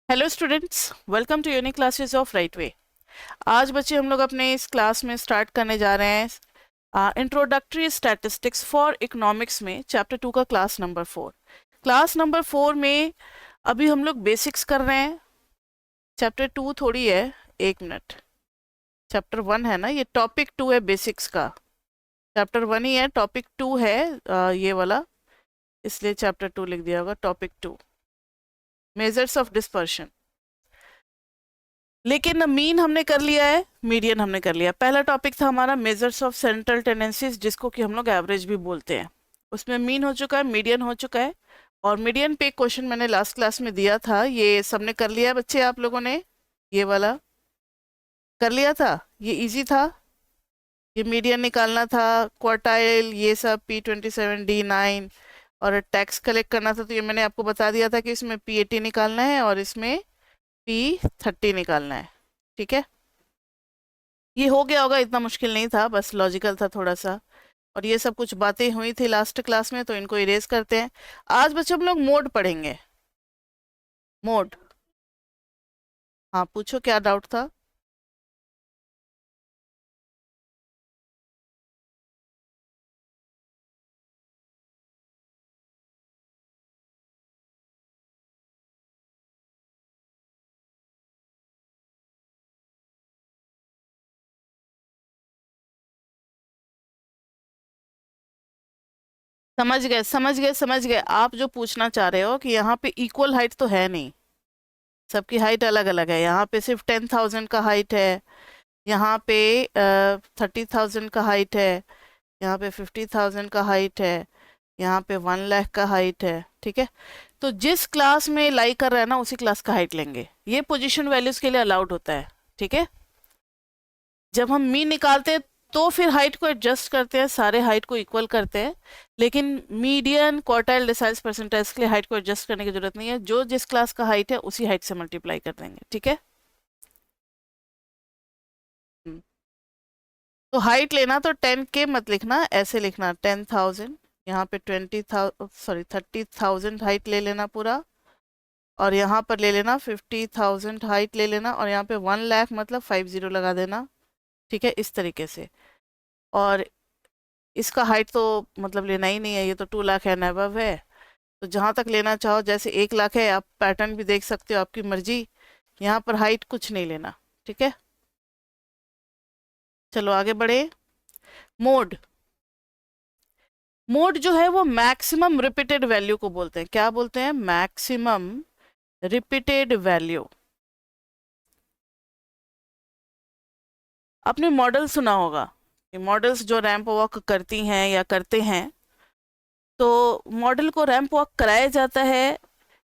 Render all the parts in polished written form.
Hello students, welcome to unique classes of right way. आज बच्चे हम लोग अपने इस क्लास में स्टार्ट करने जा रहे हैं इंट्रोडक्टरी स्टैटिस्टिक्स फॉर इकोनॉमिक्स में चैप्टर 2 का क्लास नंबर 4। क्लास नंबर 4 में अभी हम लोग बेसिक्स कर रहे हैं। चैप्टर 2 थोड़ी है, एक मिनट। चैप्टर 1 है ना, ये टॉपिक 2 है बेसिक्स का। चैप्टर 1 ही है, टॉपिक 2 है ये वाला, इसलिए चैप्टर 2 लिख दिया होगा। Topic 2 measures of dispersion. लेकिन मीन हमने कर लिया है, मीडियन हमने कर लिया। पहला टॉपिक था हमारा मेजर्स ऑफ सेंट्रल टेंडेंसीज, जिसको कि हम लोग एवरेज भी बोलते हैं। उसमें मीन हो चुका है, मीडियन हो चुका है, और मीडियन पे क्वेश्चन मैंने लास्ट क्लास में दिया था। ये सबने कर लिया बच्चे, आप लोगों ने ये वाला कर लिया था। ये इजी था, ये मीडियन निकालना था, क्वार्टाइल, ये सब P27D9, और टैक्स कलेक्ट करना था। तो ये मैंने आपको बता दिया था कि इसमें P80 निकालना है और इसमें P30 निकालना है। ठीक है, ये हो गया होगा, इतना मुश्किल नहीं था, बस लॉजिकल था थोड़ा सा। और ये सब कुछ बातें हुई थी लास्ट क्लास में, तो इनको इरेज करते हैं। आज बच्चे हम लोग मोड पढ़ेंगे। मोड, हाँ पूछो क्या डाउट था। समझ गए समझ गए समझ गए। आप जो पूछना चाह रहे हो कि यहाँ पे इक्वल हाइट तो है नहीं, सबकी हाइट अलग अलग है। यहाँ पे सिर्फ 10,000 का हाइट है, यहाँ पे 30,000 का हाइट है, यहाँ पे 50,000 का हाइट है, यहाँ पे 1 लाख का हाइट है। ठीक है, तो जिस क्लास में लाई कर रहा है ना, उसी क्लास का हाइट लेंगे। ये पोजीशन वैल्यूज के लिए अलाउड होता है। ठीक है, जब हम मीन निकालते हैं तो फिर हाइट को एडजस्ट करते हैं, सारे हाइट को इक्वल करते हैं। लेकिन मीडियन, क्वार्टाइल, डिसाइल्स, परसेंटाइल्स के लिए हाइट को एडजस्ट करने की जरूरत नहीं है। जो जिस क्लास का हाइट है उसी हाइट से मल्टीप्लाई कर देंगे। ठीक है, हम्म। तो हाइट लेना तो 10K मत लिखना, ऐसे लिखना 10,000, यहाँ पे 30,000 हाइट ले लेना पूरा, और यहाँ पर ले लेना 50,000 हाइट ले लेना, और यहाँ पे 1 लाख मतलब 50 लगा देना। ठीक है, इस तरीके से। और इसका हाइट तो मतलब लेना ही नहीं है, ये तो 2 लाख एंड अबव है। तो जहां तक लेना चाहो, जैसे 1 लाख है, आप पैटर्न भी देख सकते हो, आपकी मर्जी। यहाँ पर हाइट कुछ नहीं लेना। ठीक है, चलो आगे बढ़े। मोड, मोड जो है वो मैक्सिमम रिपीटेड वैल्यू को बोलते हैं। क्या बोलते हैं? Maximum repeated value. आपने मॉडल सुना होगा, कि मॉडल्स जो रैंप वॉक करती हैं या करते हैं, तो मॉडल को रैंप वॉक कराया जाता है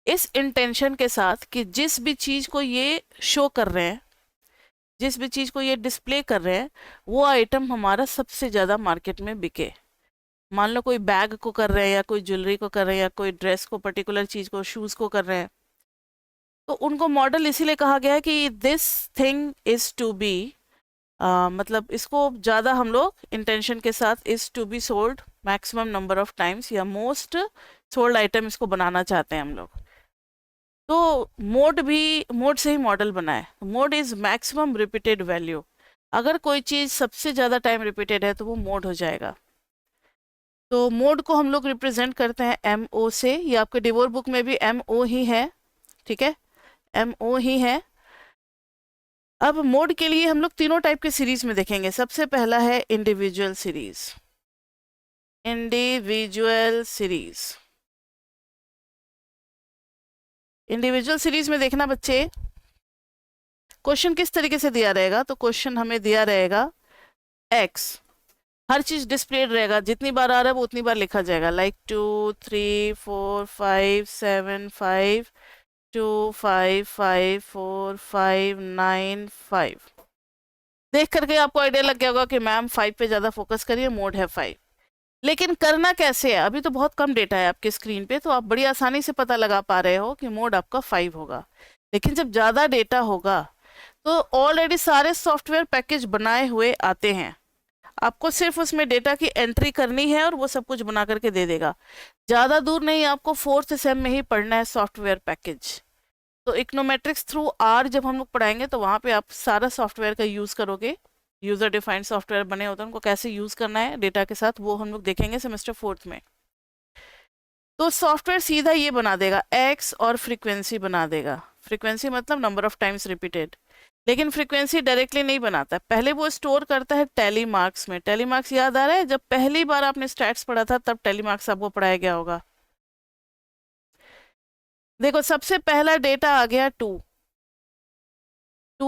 इस इंटेंशन के साथ कि जिस भी चीज को ये शो कर रहे हैं, जिस भी चीज को ये डिस्प्ले कर रहे हैं, वो आइटम हमारा सबसे ज्यादा मार्केट में बिके। मान लो कोई बैग को कर रहे हैं, या कोई ज्वेलरी को कर रहे हैं, या कोई ड्रेस को, पर्टिकुलर चीज को, शूज को कर रहे हैं, तो उनको मॉडल इसीलिए कहा गया है कि this thing is to be, मतलब इसको ज़्यादा हम लोग इंटेंशन के साथ is to be sold maximum number of times, या मोस्ट सोल्ड आइटम इसको बनाना चाहते हैं हम लोग। तो मोड भी, मोड से ही मॉडल बना है। Mode is maximum repeated value. अगर कोई चीज़ सबसे ज़्यादा टाइम रिपीटेड है तो वो मोड हो जाएगा। तो मोड को हम लोग रिप्रेजेंट करते हैं MO से। ये आपके डिवोर बुक में भी MO ही है। ठीक है, MO ही है। अब मोड के लिए हम लोग तीनों टाइप के सीरीज में देखेंगे। सबसे पहला है individual series. Individual series, individual series में देखना बच्चे, क्वेश्चन किस तरीके से दिया रहेगा। तो क्वेश्चन हमें दिया रहेगा x, हर चीज डिस्प्लेड रहेगा, जितनी बार आ रहा है वो उतनी बार लिखा जाएगा। लाइक 2 3 4 5 7 5 2 5 5 4 5 9 5। देख करके आपको आइडिया लग गया होगा कि मैम 5 पे ज्यादा फोकस करिए, मोड है 5। लेकिन करना कैसे है? अभी तो बहुत कम डेटा है आपके स्क्रीन पे, तो आप बड़ी आसानी से पता लगा पा रहे हो कि मोड आपका 5 होगा। लेकिन जब ज़्यादा डेटा होगा, तो ऑलरेडी सारे सॉफ्टवेयर पैकेज बनाए हुए आते हैं। आपको सिर्फ उसमें डेटा की एंट्री करनी है और वो सब कुछ बना करके दे देगा। ज़्यादा दूर नहीं, आपको 4th सेम में ही पढ़ना है सॉफ्टवेयर पैकेज। तो इकोनोमेट्रिक्स थ्रू आर जब हम लोग पढ़ाएंगे तो वहाँ पे आप सारा सॉफ्टवेयर का यूज़ करोगे। यूज़र डिफाइंड सॉफ्टवेयर बने होते हैं, उनको कैसे यूज़ करना है डेटा के साथ, वो हम लोग देखेंगे सेमेस्टर 4th में। तो सॉफ्टवेयर सीधा ये बना देगा, एक्स और फ्रीक्वेंसी बना देगा। फ्रीक्वेंसी मतलब नंबर ऑफ टाइम्स रिपीटेड, लेकिन फ्रीक्वेंसी डायरेक्टली नहीं बनाता, पहले वो स्टोर करता है टेली मार्क्स में। टेली मार्क्स याद आ रहा है, जब पहली बार आपने स्टैट्स पढ़ा था तब टेली मार्क्स आपको पढ़ाया गया होगा। देखो सबसे पहला डेटा आ गया 2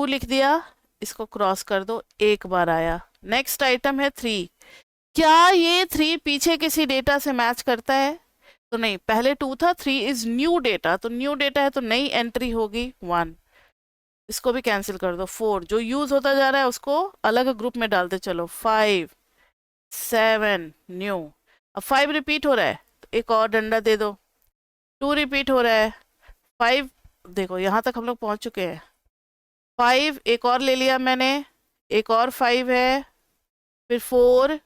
लिख दिया, इसको क्रॉस कर दो, एक बार आया। नेक्स्ट आइटम है 3, क्या ये 3 पीछे किसी डेटा से मैच करता है? तो नहीं, पहले 2 था, 3 इज न्यू डेटा, तो न्यू डेटा है तो नई एंट्री होगी 1, इसको भी कैंसिल कर दो। 4 जो यूज होता जा रहा है उसको अलग ग्रुप में डालते चलो। 5 7 न्यू, अब 5 रिपीट हो रहा है तो एक और डंडा दे दो। 2 रिपीट हो रहा है, 5, देखो यहाँ तक हम लोग पहुंच चुके हैं। 5 एक और ले लिया मैंने, एक और 5 है, फिर 4,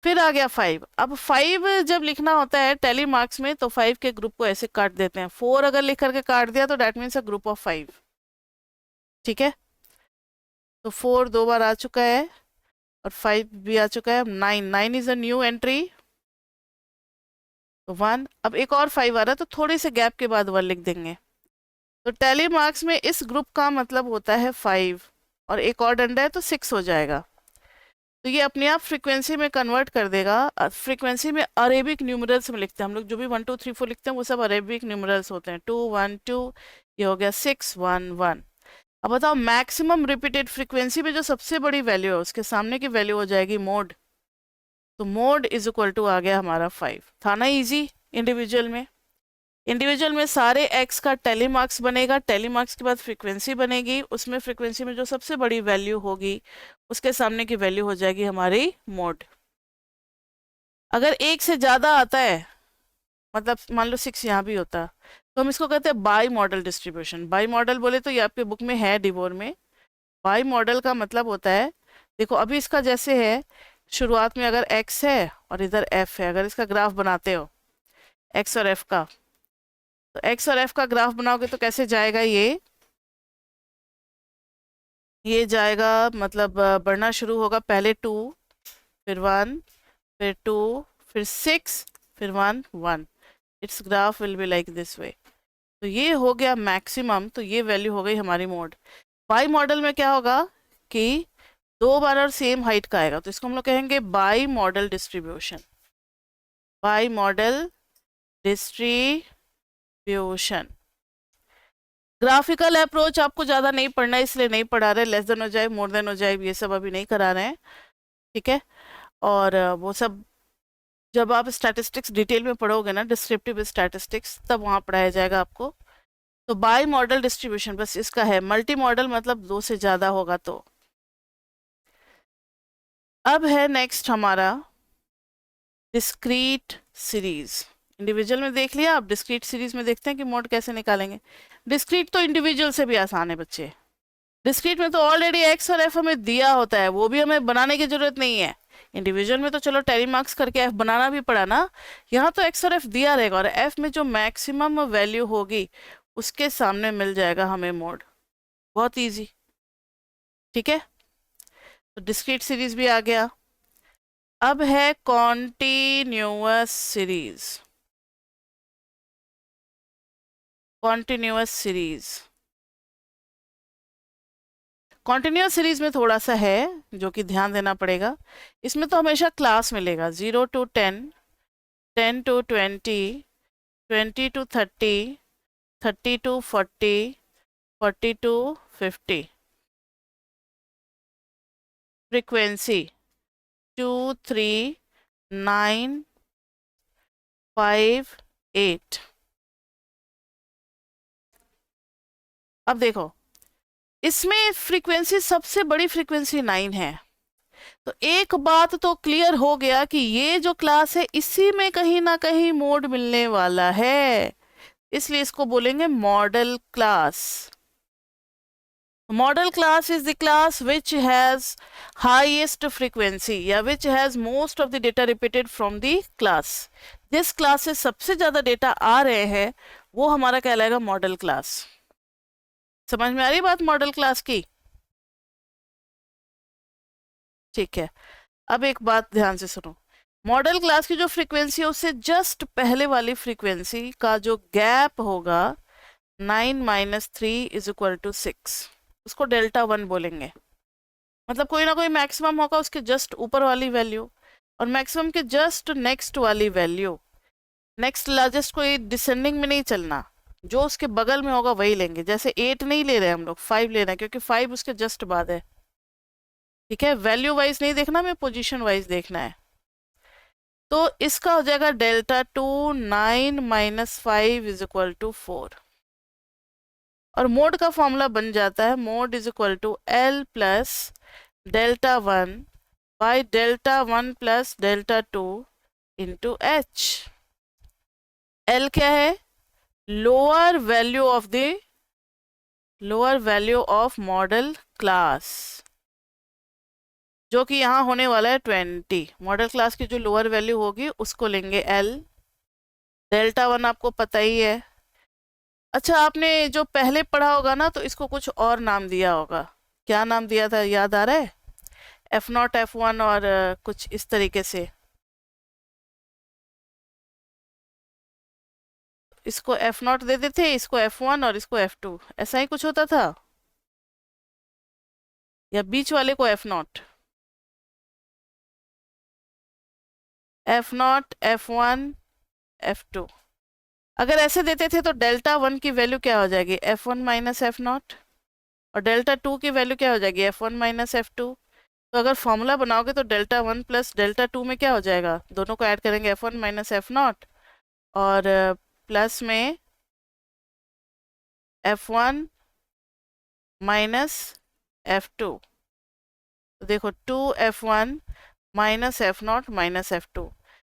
फिर आ गया 5। अब 5 जब लिखना होता है टेली मार्क्स में तो 5 के ग्रुप को ऐसे काट देते हैं। 4 अगर लिख करके काट दिया तो that means a group of 5, ठीक है। तो 4 2 बार आ चुका है और 5 भी आ चुका है। 9 इज अ न्यू एंट्री, तो 1, अब एक और 5 आ रहा है तो थोड़ी से गैप के बाद 1 लिख देंगे। तो टेली मार्क्स में इस ग्रुप का मतलब होता है 5, और एक और डंडा है तो 6 हो जाएगा। तो ये अपने आप फ्रीक्वेंसी में कन्वर्ट कर देगा। फ्रीक्वेंसी में अरेबिक न्यूमरल्स में लिखते हैं हम लोग, जो भी 1 2 3 4 लिखते हैं वो सब अरेबिक न्यूमरल्स होते हैं। 2 1 2, ये हो गया 6 1 1। अब बताओ मैक्सिमम रिपीटेड फ्रीक्वेंसी में जो सबसे बड़ी वैल्यू है उसके सामने की वैल्यू हो जाएगी मोड, तो मोड इज इक्वल टू आ गया हमारा 5। था ना इजी? इंडिविजुअल में सारे एक्स का टेली मार्क्स बनेगा, टेली मार्क्स के बाद फ्रीक्वेंसी बनेगी, उसमें फ्रीक्वेंसी में जो सबसे बड़ी वैल्यू होगी उसके सामने की वैल्यू हो जाएगी हमारी मोड। अगर एक से ज़्यादा आता है, मतलब मान लो 6 यहाँ भी होता, तो हम इसको कहते हैं by model distribution. By model बोले तो ये आपके बुक में है डिवोर में। बाई मॉडल का मतलब होता है, देखो अभी इसका जैसे है, शुरुआत में अगर x है और इधर f है, अगर इसका ग्राफ बनाते हो x और f का, तो x और f का ग्राफ बनाओगे तो कैसे जाएगा ये जाएगा, मतलब बढ़ना शुरू होगा, पहले 2 फिर 1 फिर 2 फिर 6 फिर 1 1। It's graph will be like this way. तो ये हो गया मैक्सिमम, तो ये वैल्यू हो गई हमारी मोड। बाई मॉडल में क्या होगा कि 2 बार और सेम हाइट का आएगा, तो इसको हम लोग कहेंगे by model distribution. By model distribution. Graphical approach आपको ज़्यादा नहीं पढ़ना है इसलिए नहीं पढ़ा रहे, लेस देन हो जाए मोर देन हो जाए ये सब अभी नहीं करा रहे हैं, ठीक है। और वो सब जब आप स्टैटिस्टिक्स डिटेल में पढ़ोगे ना, डिस्क्रिप्टिव स्टैटिस्टिक्स, तब वहाँ पढ़ाया जाएगा आपको। तो बाई मॉडल डिस्ट्रीब्यूशन बस इसका है। मल्टी मॉडल मतलब 2 से ज़्यादा होगा तो। अब है नेक्स्ट हमारा डिस्क्रीट सीरीज। इंडिविजुअल में देख लिया, अब डिस्क्रीट सीरीज में देखते हैं कि मोड कैसे निकालेंगे। डिस्क्रीट तो इंडिविजुअल से भी आसान है बच्चे। डिस्क्रीट में तो ऑलरेडी एक्स और एफ हमें दिया होता है, वो भी हमें बनाने की जरूरत नहीं है। इंडिविजुअल में तो चलो टेली मार्क्स करके एफ बनाना भी पड़ा ना, यहाँ तो एक्स और एफ दिया रहेगा और एफ में जो मैक्सिमम वैल्यू होगी उसके सामने मिल जाएगा हमें मोड। बहुत इजी, ठीक है। तो डिस्क्रीट सीरीज भी आ गया। अब है continuous series. Continuous series, continuous series में थोड़ा सा है जो कि ध्यान देना पड़ेगा। इसमें तो हमेशा क्लास मिलेगा, 0 to 10, 10 to 20, 20 to 30, 30 to 40, 40 to 50। Frequency 2 3 9 5 8। अब देखो इसमें फ्रीक्वेंसी सबसे बड़ी फ्रीक्वेंसी 9 है, तो एक बात तो क्लियर हो गया कि ये जो क्लास है इसी में कहीं ना कहीं मोड मिलने वाला है, इसलिए इसको बोलेंगे model class. Model class is the class which has highest frequency या which has most of the data repeated from the class. जिस क्लास से सबसे ज्यादा डेटा आ रहे हैं वो हमारा कहलाएगा मॉडल क्लास। समझ में आ रही बात मॉडल क्लास की? ठीक है, अब एक बात ध्यान से सुनो। मॉडल क्लास की जो फ्रीक्वेंसी है उससे जस्ट पहले वाली फ्रीक्वेंसी का जो गैप होगा 9 - 3 = 6, उसको डेल्टा वन बोलेंगे। मतलब कोई ना कोई मैक्सिमम होगा उसके जस्ट ऊपर वाली वैल्यू, और मैक्सिमम के जस्ट नेक्स्ट वाली वैल्यू। नेक्स्ट लार्जेस्ट को डिसेंडिंग में नहीं चलना, जो उसके बगल में होगा वही लेंगे। जैसे 8 नहीं ले रहे हम लोग, 5 ले रहे हैं, क्योंकि 5 उसके जस्ट बाद है। ठीक है, वैल्यू वाइज नहीं देखना, हमें पोजीशन वाइज देखना है। तो इसका हो जाएगा डेल्टा टू 9 - 5 = 4। और मोड का फॉर्मूला बन जाता है mode = L plus delta one by delta one plus delta two into H. L क्या है? Lower value of model class, जो कि यहाँ होने वाला है 20। मॉडल क्लास की जो लोअर वैल्यू होगी उसको लेंगे L। डेल्टा वन आपको पता ही है। अच्छा, आपने जो पहले पढ़ा होगा ना, तो इसको कुछ और नाम दिया होगा। क्या नाम दिया था, याद आ रहा है? F0 F1 और कुछ इस तरीके से। इसको F0 दे देते, इसको F1 और इसको F2, ऐसा ही कुछ होता था। या बीच वाले को F0, F0 F1 F2। अगर ऐसे देते थे तो डेल्टा वन की वैल्यू क्या हो जाएगी, F1 - F0, और डेल्टा टू की वैल्यू क्या हो जाएगी, F1 - F2। तो अगर फॉर्मूला बनाओगे तो delta one plus delta two में क्या हो जाएगा, दोनों को ऐड करेंगे F1 - F0, और प्लस में F1 - F2। तो देखो 2F1 - F0 - F2।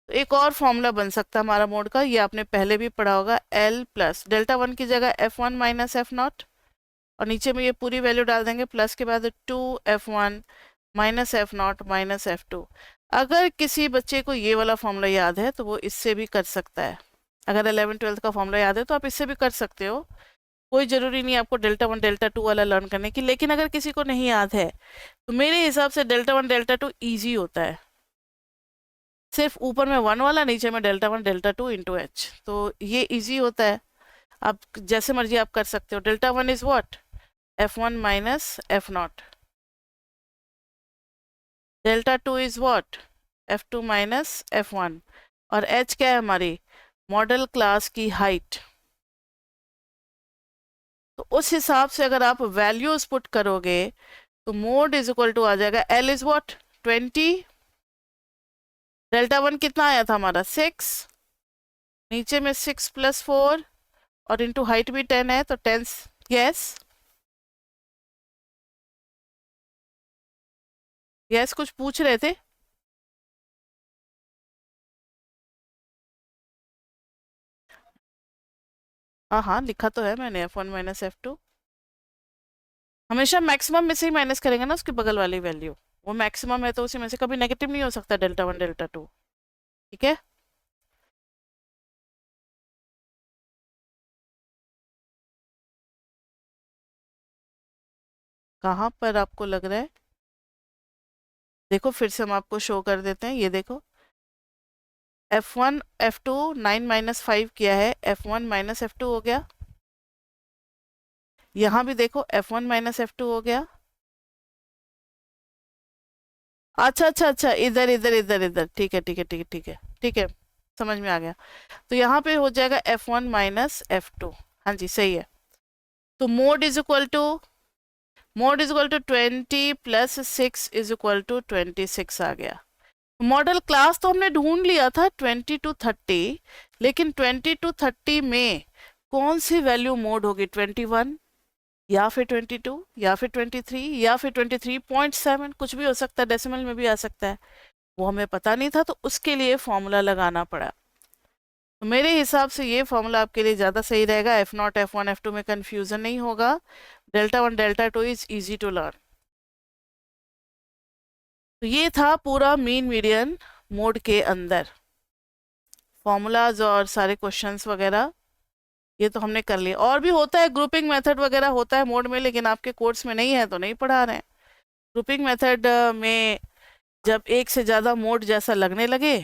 तो एक और फॉर्मूला बन सकता है हमारा मोड का, ये आपने पहले भी पढ़ा होगा। L प्लस डेल्टा वन की जगह F1 - F0, और नीचे में ये पूरी वैल्यू डाल देंगे, प्लस के बाद 2F1 - F0 - F2। अगर किसी बच्चे को ये वाला फॉर्मूला याद है तो वो इससे भी कर सकता है। अगर 11th-12th का फॉर्मूला याद है तो आप इससे भी कर सकते हो। कोई ज़रूरी नहीं आपको डेल्टा वन डेल्टा टू वाला लर्न करने की। लेकिन अगर किसी को नहीं याद है तो मेरे हिसाब से delta one delta to easy होता है। सिर्फ ऊपर में वन वाला, नीचे में delta one delta two into H, तो ये इजी होता है। आप जैसे मर्जी आप कर सकते हो। Delta one is what, F1 - F0। Delta two is what, F2 - F1। और H क्या है हमारी मॉडल क्लास की हाइट। तो उस हिसाब से अगर आप वैल्यूज पुट करोगे तो मोड = आ जाएगा L is what 20। Delta one कितना आया था हमारा 6, नीचे में 6 + 4, और इंटू हाइट भी 10 है तो 10। यस यस, कुछ पूछ रहे थे? हाँ हाँ, लिखा तो है मैंने F1 - F2। हमेशा मैक्सिमम में से ही माइनस करेंगे ना उसके बगल वाली वैल्यू। वो मैक्सिमम है तो उसी में से कभी नेगेटिव नहीं हो सकता डेल्टा वन डेल्टा टू। ठीक है, कहाँ पर आपको लग रहा है? देखो फिर से हम आपको शो कर देते हैं, ये देखो F1 F2 9 - 5 किया है, F1 - F2 हो गया। यहाँ भी देखो F1 - F2 हो गया। अच्छा अच्छा अच्छा, इधर इधर इधर इधर, ठीक है ठीक है ठीक है ठीक है ठीक है, समझ में आ गया। तो यहाँ पे हो जाएगा F1 - F2। हाँ जी, सही है। तो मोड इज इक्वल टू 20 + 6 = 26 आ गया। मॉडल क्लास तो हमने ढूंढ लिया था 20 to 30, लेकिन 20 to 30 में कौन सी वैल्यू मोड होगी, 21 या फिर 22 या फिर 23 या फिर 23.7, कुछ भी हो सकता है, डेसिमल में भी आ सकता है। वो हमें पता नहीं था तो उसके लिए फॉर्मूला लगाना पड़ा। तो मेरे हिसाब से ये फॉर्मूला आपके लिए ज़्यादा सही रहेगा। F0 F1 F2 में कन्फ्यूज़न नहीं होगा। Delta one delta two is easy to learn. तो ये था पूरा मीन मीडियन मोड के अंदर फॉर्मूलाज और सारे क्वेश्चंस वगैरह, ये तो हमने कर लिया। और भी होता है, ग्रुपिंग मेथड वगैरह होता है मोड में, लेकिन आपके कोर्स में नहीं है तो नहीं पढ़ा रहे हैं। ग्रुपिंग मेथड में जब एक से ज़्यादा मोड जैसा लगने लगे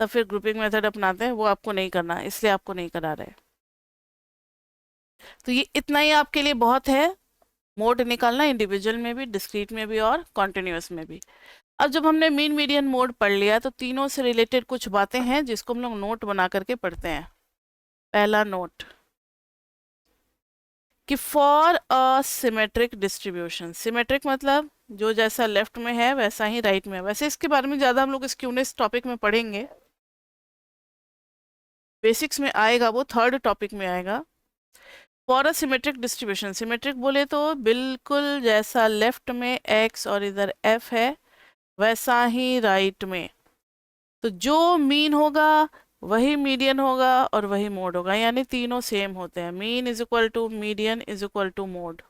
तब फिर ग्रुपिंग मेथड अपनाते हैं, वो आपको नहीं करना, इसलिए आपको नहीं करा रहे। तो ये इतना ही आपके लिए बहुत है, मोड निकालना इंडिविजुअल में भी, डिस्क्रीट में भी और कॉन्टिन्यूस में भी। अब जब हमने मीन मीडियन मोड पढ़ लिया तो तीनों से रिलेटेड कुछ बातें हैं जिसको हम लोग नोट बना करके पढ़ते हैं। पहला नोट कि for a symmetric distribution, symmetric मतलब जो जैसा लेफ्ट में है वैसा ही राइट में है। वैसे इसके बारे में ज़्यादा हम लोग स्क्यूनेस टॉपिक में पढ़ेंगे, बेसिक्स में आएगा, वो थर्ड टॉपिक में आएगा। For a symmetric distribution, symmetric बोले तो बिल्कुल जैसा लेफ्ट में x और इधर f है वैसा ही राइट में। तो जो मीन होगा वही मीडियन होगा और वही मोड होगा, यानी तीनों सेम होते हैं। Mean is equal to median is equal to mode.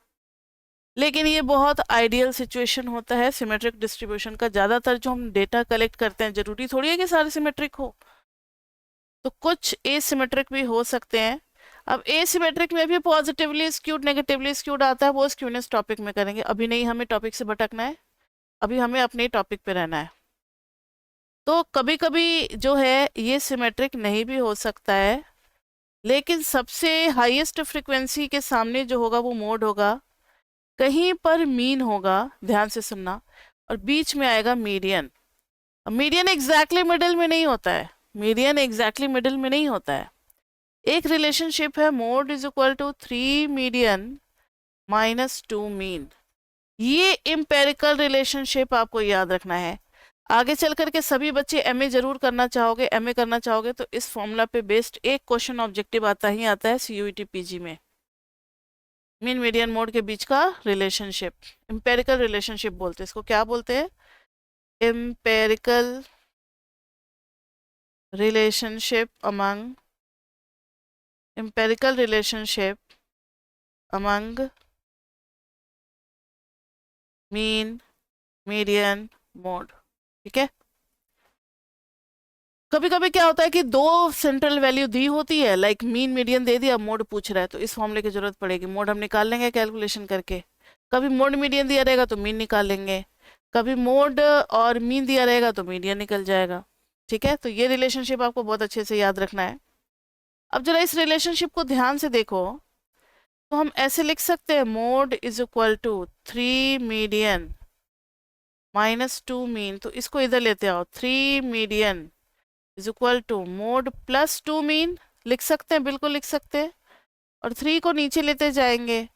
लेकिन ये बहुत आइडियल सिचुएशन होता है सिमेट्रिक डिस्ट्रीब्यूशन का। ज़्यादातर जो हम डेटा कलेक्ट करते हैं, जरूरी थोड़ी है कि सारे सिमेट्रिक हो, तो कुछ एसिमेट्रिक भी हो सकते हैं। अब एसिमेट्रिक में भी पॉजिटिवली स्क्यूड नेगेटिवली स्क्यूड आता है, वो स्क्यूनेस टॉपिक में करेंगे। अभी नहीं हमें टॉपिक से भटकना है, अभी हमें अपने टॉपिक पे रहना है। तो कभी कभी जो है ये सिमेट्रिक नहीं भी हो सकता है, लेकिन सबसे हाईएस्ट फ्रिक्वेंसी के सामने जो होगा वो मोड होगा, कहीं पर मीन होगा, ध्यान से सुनना, और बीच में आएगा मीडियन। मीडियन एग्जैक्टली मिडिल में नहीं होता है, मीडियन एग्जैक्टली मिडिल में नहीं होता है। एक रिलेशनशिप है mode is equal to 3 median minus 2 mean. ये इम्पेरिकल रिलेशनशिप आपको याद रखना है। आगे चल करके सभी बच्चे एमए जरूर करना चाहोगे, एमए करना चाहोगे तो इस फॉर्मूला पे बेस्ड एक क्वेश्चन ऑब्जेक्टिव आता ही आता है सीयूईटी पीजी में। मीन मीडियन मोड के बीच का रिलेशनशिप इम्पेरिकल रिलेशनशिप बोलते हैं इसको। क्या बोलते हैं? Empirical relationship among empirical relationship among mean median mode। ठीक है। कभी कभी क्या होता है कि दो सेंट्रल वैल्यू दी होती है, लाइक मीन मीडियन दे दिया, मोड पूछ रहा है, तो इस फॉर्मूले की जरूरत पड़ेगी। मोड हम निकाल लेंगे कैलकुलेशन करके। कभी मोड मीडियन दिया रहेगा तो मीन निकाल लेंगे, कभी मोड और मीन दिया रहेगा तो मीडियन निकल जाएगा। ठीक है, तो ये रिलेशनशिप आपको बहुत अच्छे से याद रखना है। अब जरा इस रिलेशनशिप को ध्यान से देखो, तो हम ऐसे लिख सकते हैं mode is equal to 3 median minus 2 mean. तो इसको इधर लेते आओ, 3 median is equal to mode plus 2 mean. लिख सकते हैं, बिल्कुल लिख सकते हैं। और 3 को नीचे लेते जाएंगे,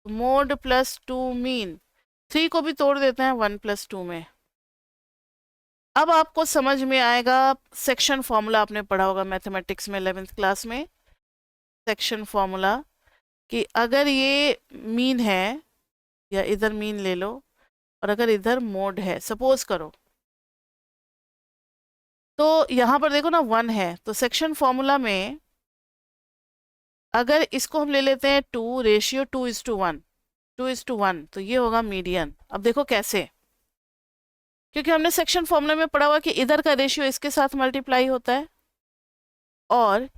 मोड प्लस 2 मीन। 3 को भी तोड़ देते हैं 1 प्लस 2 में। अब आपको समझ में आएगा, सेक्शन फॉर्मूला आपने पढ़ा होगा मैथमेटिक्स में 11th क्लास में। सेक्शन फॉर्मूला कि अगर ये मीन है, या इधर मीन ले लो, और अगर इधर मोड है, सपोज करो, तो यहाँ पर देखो ना 1 है, तो सेक्शन फॉर्मूला में अगर इसको हम ले लेते हैं 2 रेशियो 2:1, 2:1, तो ये होगा मीडियन। अब देखो कैसे, क्योंकि हमने सेक्शन फॉर्मूला में पढ़ा हुआ कि इधर का रेशियो इसके साथ मल्टीप्लाई होता है और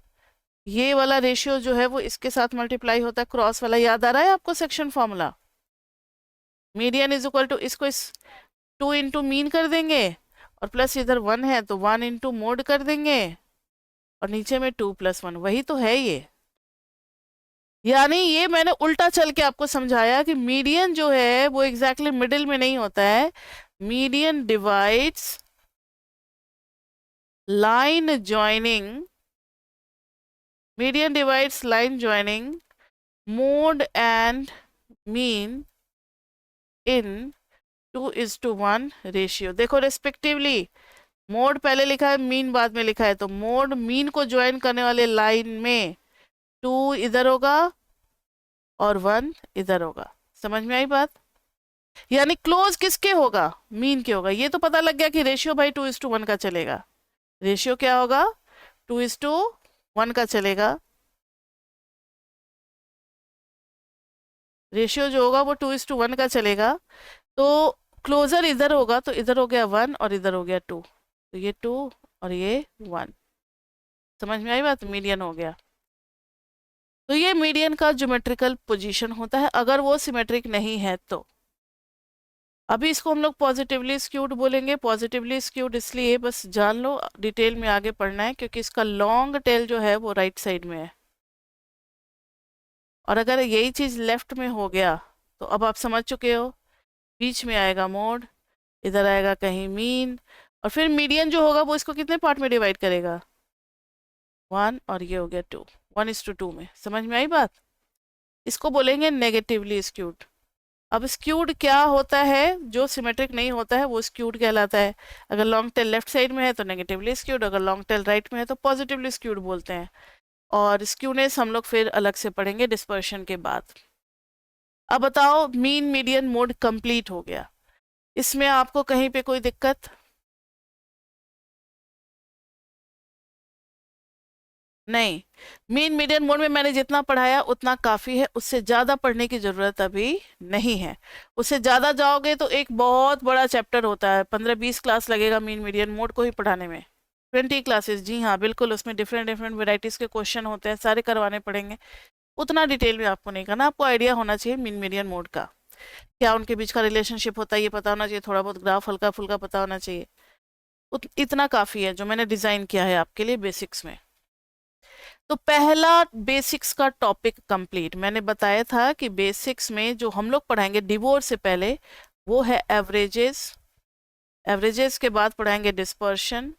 ये वाला रेशियो जो है वो इसके साथ मल्टीप्लाई होता है, क्रॉस वाला। याद आ रहा है आपको section formula? Median is equal to, इसको इस 2 इंटू मीन कर देंगे, और प्लस इधर 1 है तो 1 इंटू मोड कर देंगे, और नीचे में 2 + 1, वही तो है ये। यानी ये मैंने उल्टा चल के आपको समझाया कि मीडियन जो है वो एग्जैक्टली मिडिल में नहीं होता है। Median divides line joining, median divides line joining mode and mean in 2:1 ratio. देखो रेस्पेक्टिवली, मोड पहले लिखा है, मीन बाद में लिखा है, तो मोड मीन को ज्वाइन करने वाले लाइन में 2 इधर होगा और 1 इधर होगा। समझ में आई बात? यानी क्लोज किसके होगा? मीन के होगा। ये तो पता लग गया कि रेशियो भाई 2:1 का चलेगा। रेशियो क्या होगा? 2:1 का चलेगा। रेशियो जो होगा वो 2:1 का चलेगा। तो क्लोजर इधर होगा, तो इधर हो गया 1 और इधर हो गया 2, तो ये 2 और ये 1। समझ में आई बात? मीडियन हो गया। तो ये मीडियन का ज्योमेट्रिकल पोजीशन होता है अगर वो सिमेट्रिक नहीं है तो। अभी इसको हम लोग पॉजिटिवली स्क्यूड बोलेंगे। पॉजिटिवली स्क्यूड इसलिए, बस जान लो, डिटेल में आगे पढ़ना है, क्योंकि इसका लॉन्ग टेल जो है वो राइट साइड में है, और अगर यही चीज लेफ्ट में हो गया तो अब आप समझ चुके हो, बीच में आएगा मोड, इधर आएगा कहीं मीन, और फिर मीडियन जो होगा वो इसको कितने पार्ट में डिवाइड करेगा, 1, और ये हो गया 2, 1:2 में। समझ में आई बात? इसको बोलेंगे नेगेटिवली स्क्यूड। अब स्क्यूड क्या होता है? जो सिमेट्रिक नहीं होता है वो स्क्यूड कहलाता है। अगर लॉन्ग टेल लेफ्ट साइड में है तो नेगेटिवली स्क्यूड, अगर लॉन्ग टेल राइट में है तो पॉजिटिवली स्क्यूड बोलते हैं। और स्क्यूनेस हम लोग फिर अलग से पढ़ेंगे डिस्पर्शन के बाद। अब बताओ, मीन मीडियन मोड कंप्लीट हो गया, इसमें आपको कहीं पे कोई दिक्कत? नहीं। मीन मीडियन मोड में मैंने जितना पढ़ाया उतना काफ़ी है, उससे ज़्यादा पढ़ने की ज़रूरत अभी नहीं है। उससे ज़्यादा जाओगे तो एक बहुत बड़ा चैप्टर होता है, 15-20 क्लास लगेगा मीन मीडियन मोड को ही पढ़ाने में। 20 क्लासेस, जी हाँ बिल्कुल, उसमें डिफरेंट डिफरेंट वेराइटीज़ के क्वेश्चन होते हैं, सारे करवाने पड़ेंगे। उतना डिटेल में आपको नहीं करना, आपको आइडिया होना चाहिए मीन मीडियन मोड का, क्या उनके बीच का रिलेशनशिप होता है ये पता होना चाहिए, थोड़ा बहुत ग्राफ हल्का फुल्का पता होना चाहिए। इतना काफ़ी है जो मैंने डिज़ाइन किया है आपके लिए बेसिक्स में। तो पहला बेसिक्स का टॉपिक कंप्लीट। मैंने बताया था कि बेसिक्स में जो हम लोग पढ़ाएंगे डिवोर्स से पहले वो है एवरेजेस, एवरेजेस के बाद पढ़ाएंगे डिस्पर्शन,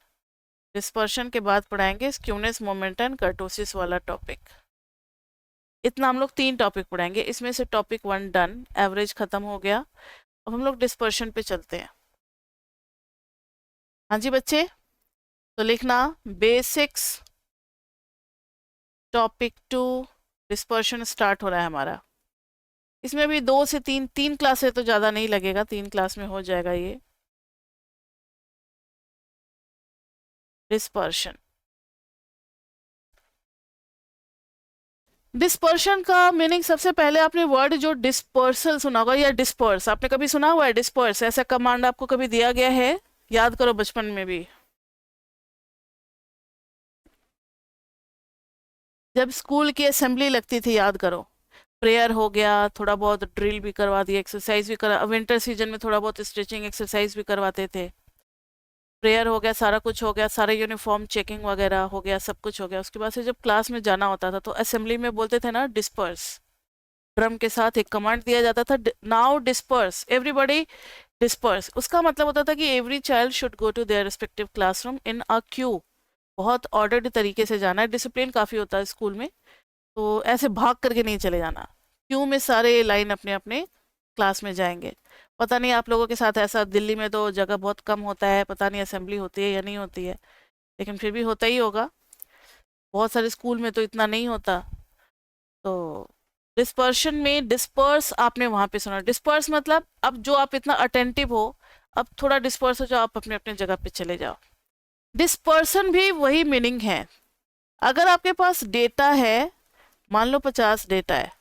डिस्पर्शन के बाद पढ़ाएंगे स्क्यूनेस, मोमेंटम, कर्टोसिस वाला टॉपिक। इतना हम लोग 3 टॉपिक पढ़ाएंगे, इसमें से टॉपिक 1 डन, एवरेज खत्म हो गया। अब हम लोग डिस्पर्शन पे चलते हैं। हाँ जी बच्चे, तो लिखना बेसिक्स टॉपिक 2 डिस्पर्शन स्टार्ट हो रहा है हमारा। इसमें भी 2 से 3 क्लासेस तो ज़्यादा नहीं लगेगा, 3 क्लास में हो जाएगा ये डिस्पर्शन। डिस्पर्शन का मीनिंग, सबसे पहले आपने वर्ड जो डिस्पर्सल सुना होगा या डिस्पर्स, आपने कभी सुना हुआ है डिस्पर्स? ऐसा कमांड आपको कभी दिया गया है? याद करो बचपन में भी, जब स्कूल की असेंबली लगती थी, याद करो, प्रेयर हो गया, थोड़ा बहुत ड्रिल भी करवा दिया, एक्सरसाइज भी करा, विंटर सीजन में थोड़ा बहुत स्ट्रेचिंग एक्सरसाइज भी करवाते थे। प्रेयर हो गया, सारा कुछ हो गया, सारे यूनिफॉर्म चेकिंग वगैरह हो गया, सब कुछ हो गया। उसके बाद से जब क्लास में जाना होता था तो असेंबली में बोलते थे ना डिस्पर्स, ड्रम के साथ एक कमांड दिया जाता था, नाउ डिस्पर्स एवरीबॉडी, डिस्पर्स। उसका मतलब होता था कि every child should go to their respective classroom in a queue, बहुत ऑर्डर्ड तरीके से जाना है, डिसिप्लिन काफ़ी होता है स्कूल में, तो ऐसे भाग करके नहीं चले जाना, क्यू में सारे लाइन अपने अपने क्लास में जाएंगे। पता नहीं आप लोगों के साथ ऐसा, दिल्ली में तो जगह बहुत कम होता है, पता नहीं असेंबली होती है या नहीं होती है, लेकिन फिर भी होता ही होगा, बहुत सारे स्कूल में तो इतना नहीं होता। तो डिस्पर्शन में डिस्पर्स आपने वहां पे सुना, डिस्पर्स मतलब अब जो आप इतना अटेंटिव हो, अब थोड़ा डिस्पर्स हो जाओ, आप अपने अपने जगह पे चले जाओ। डिस्पर्सन भी वही मीनिंग है। अगर आपके पास डेटा है, मान लो 50 डेटा है,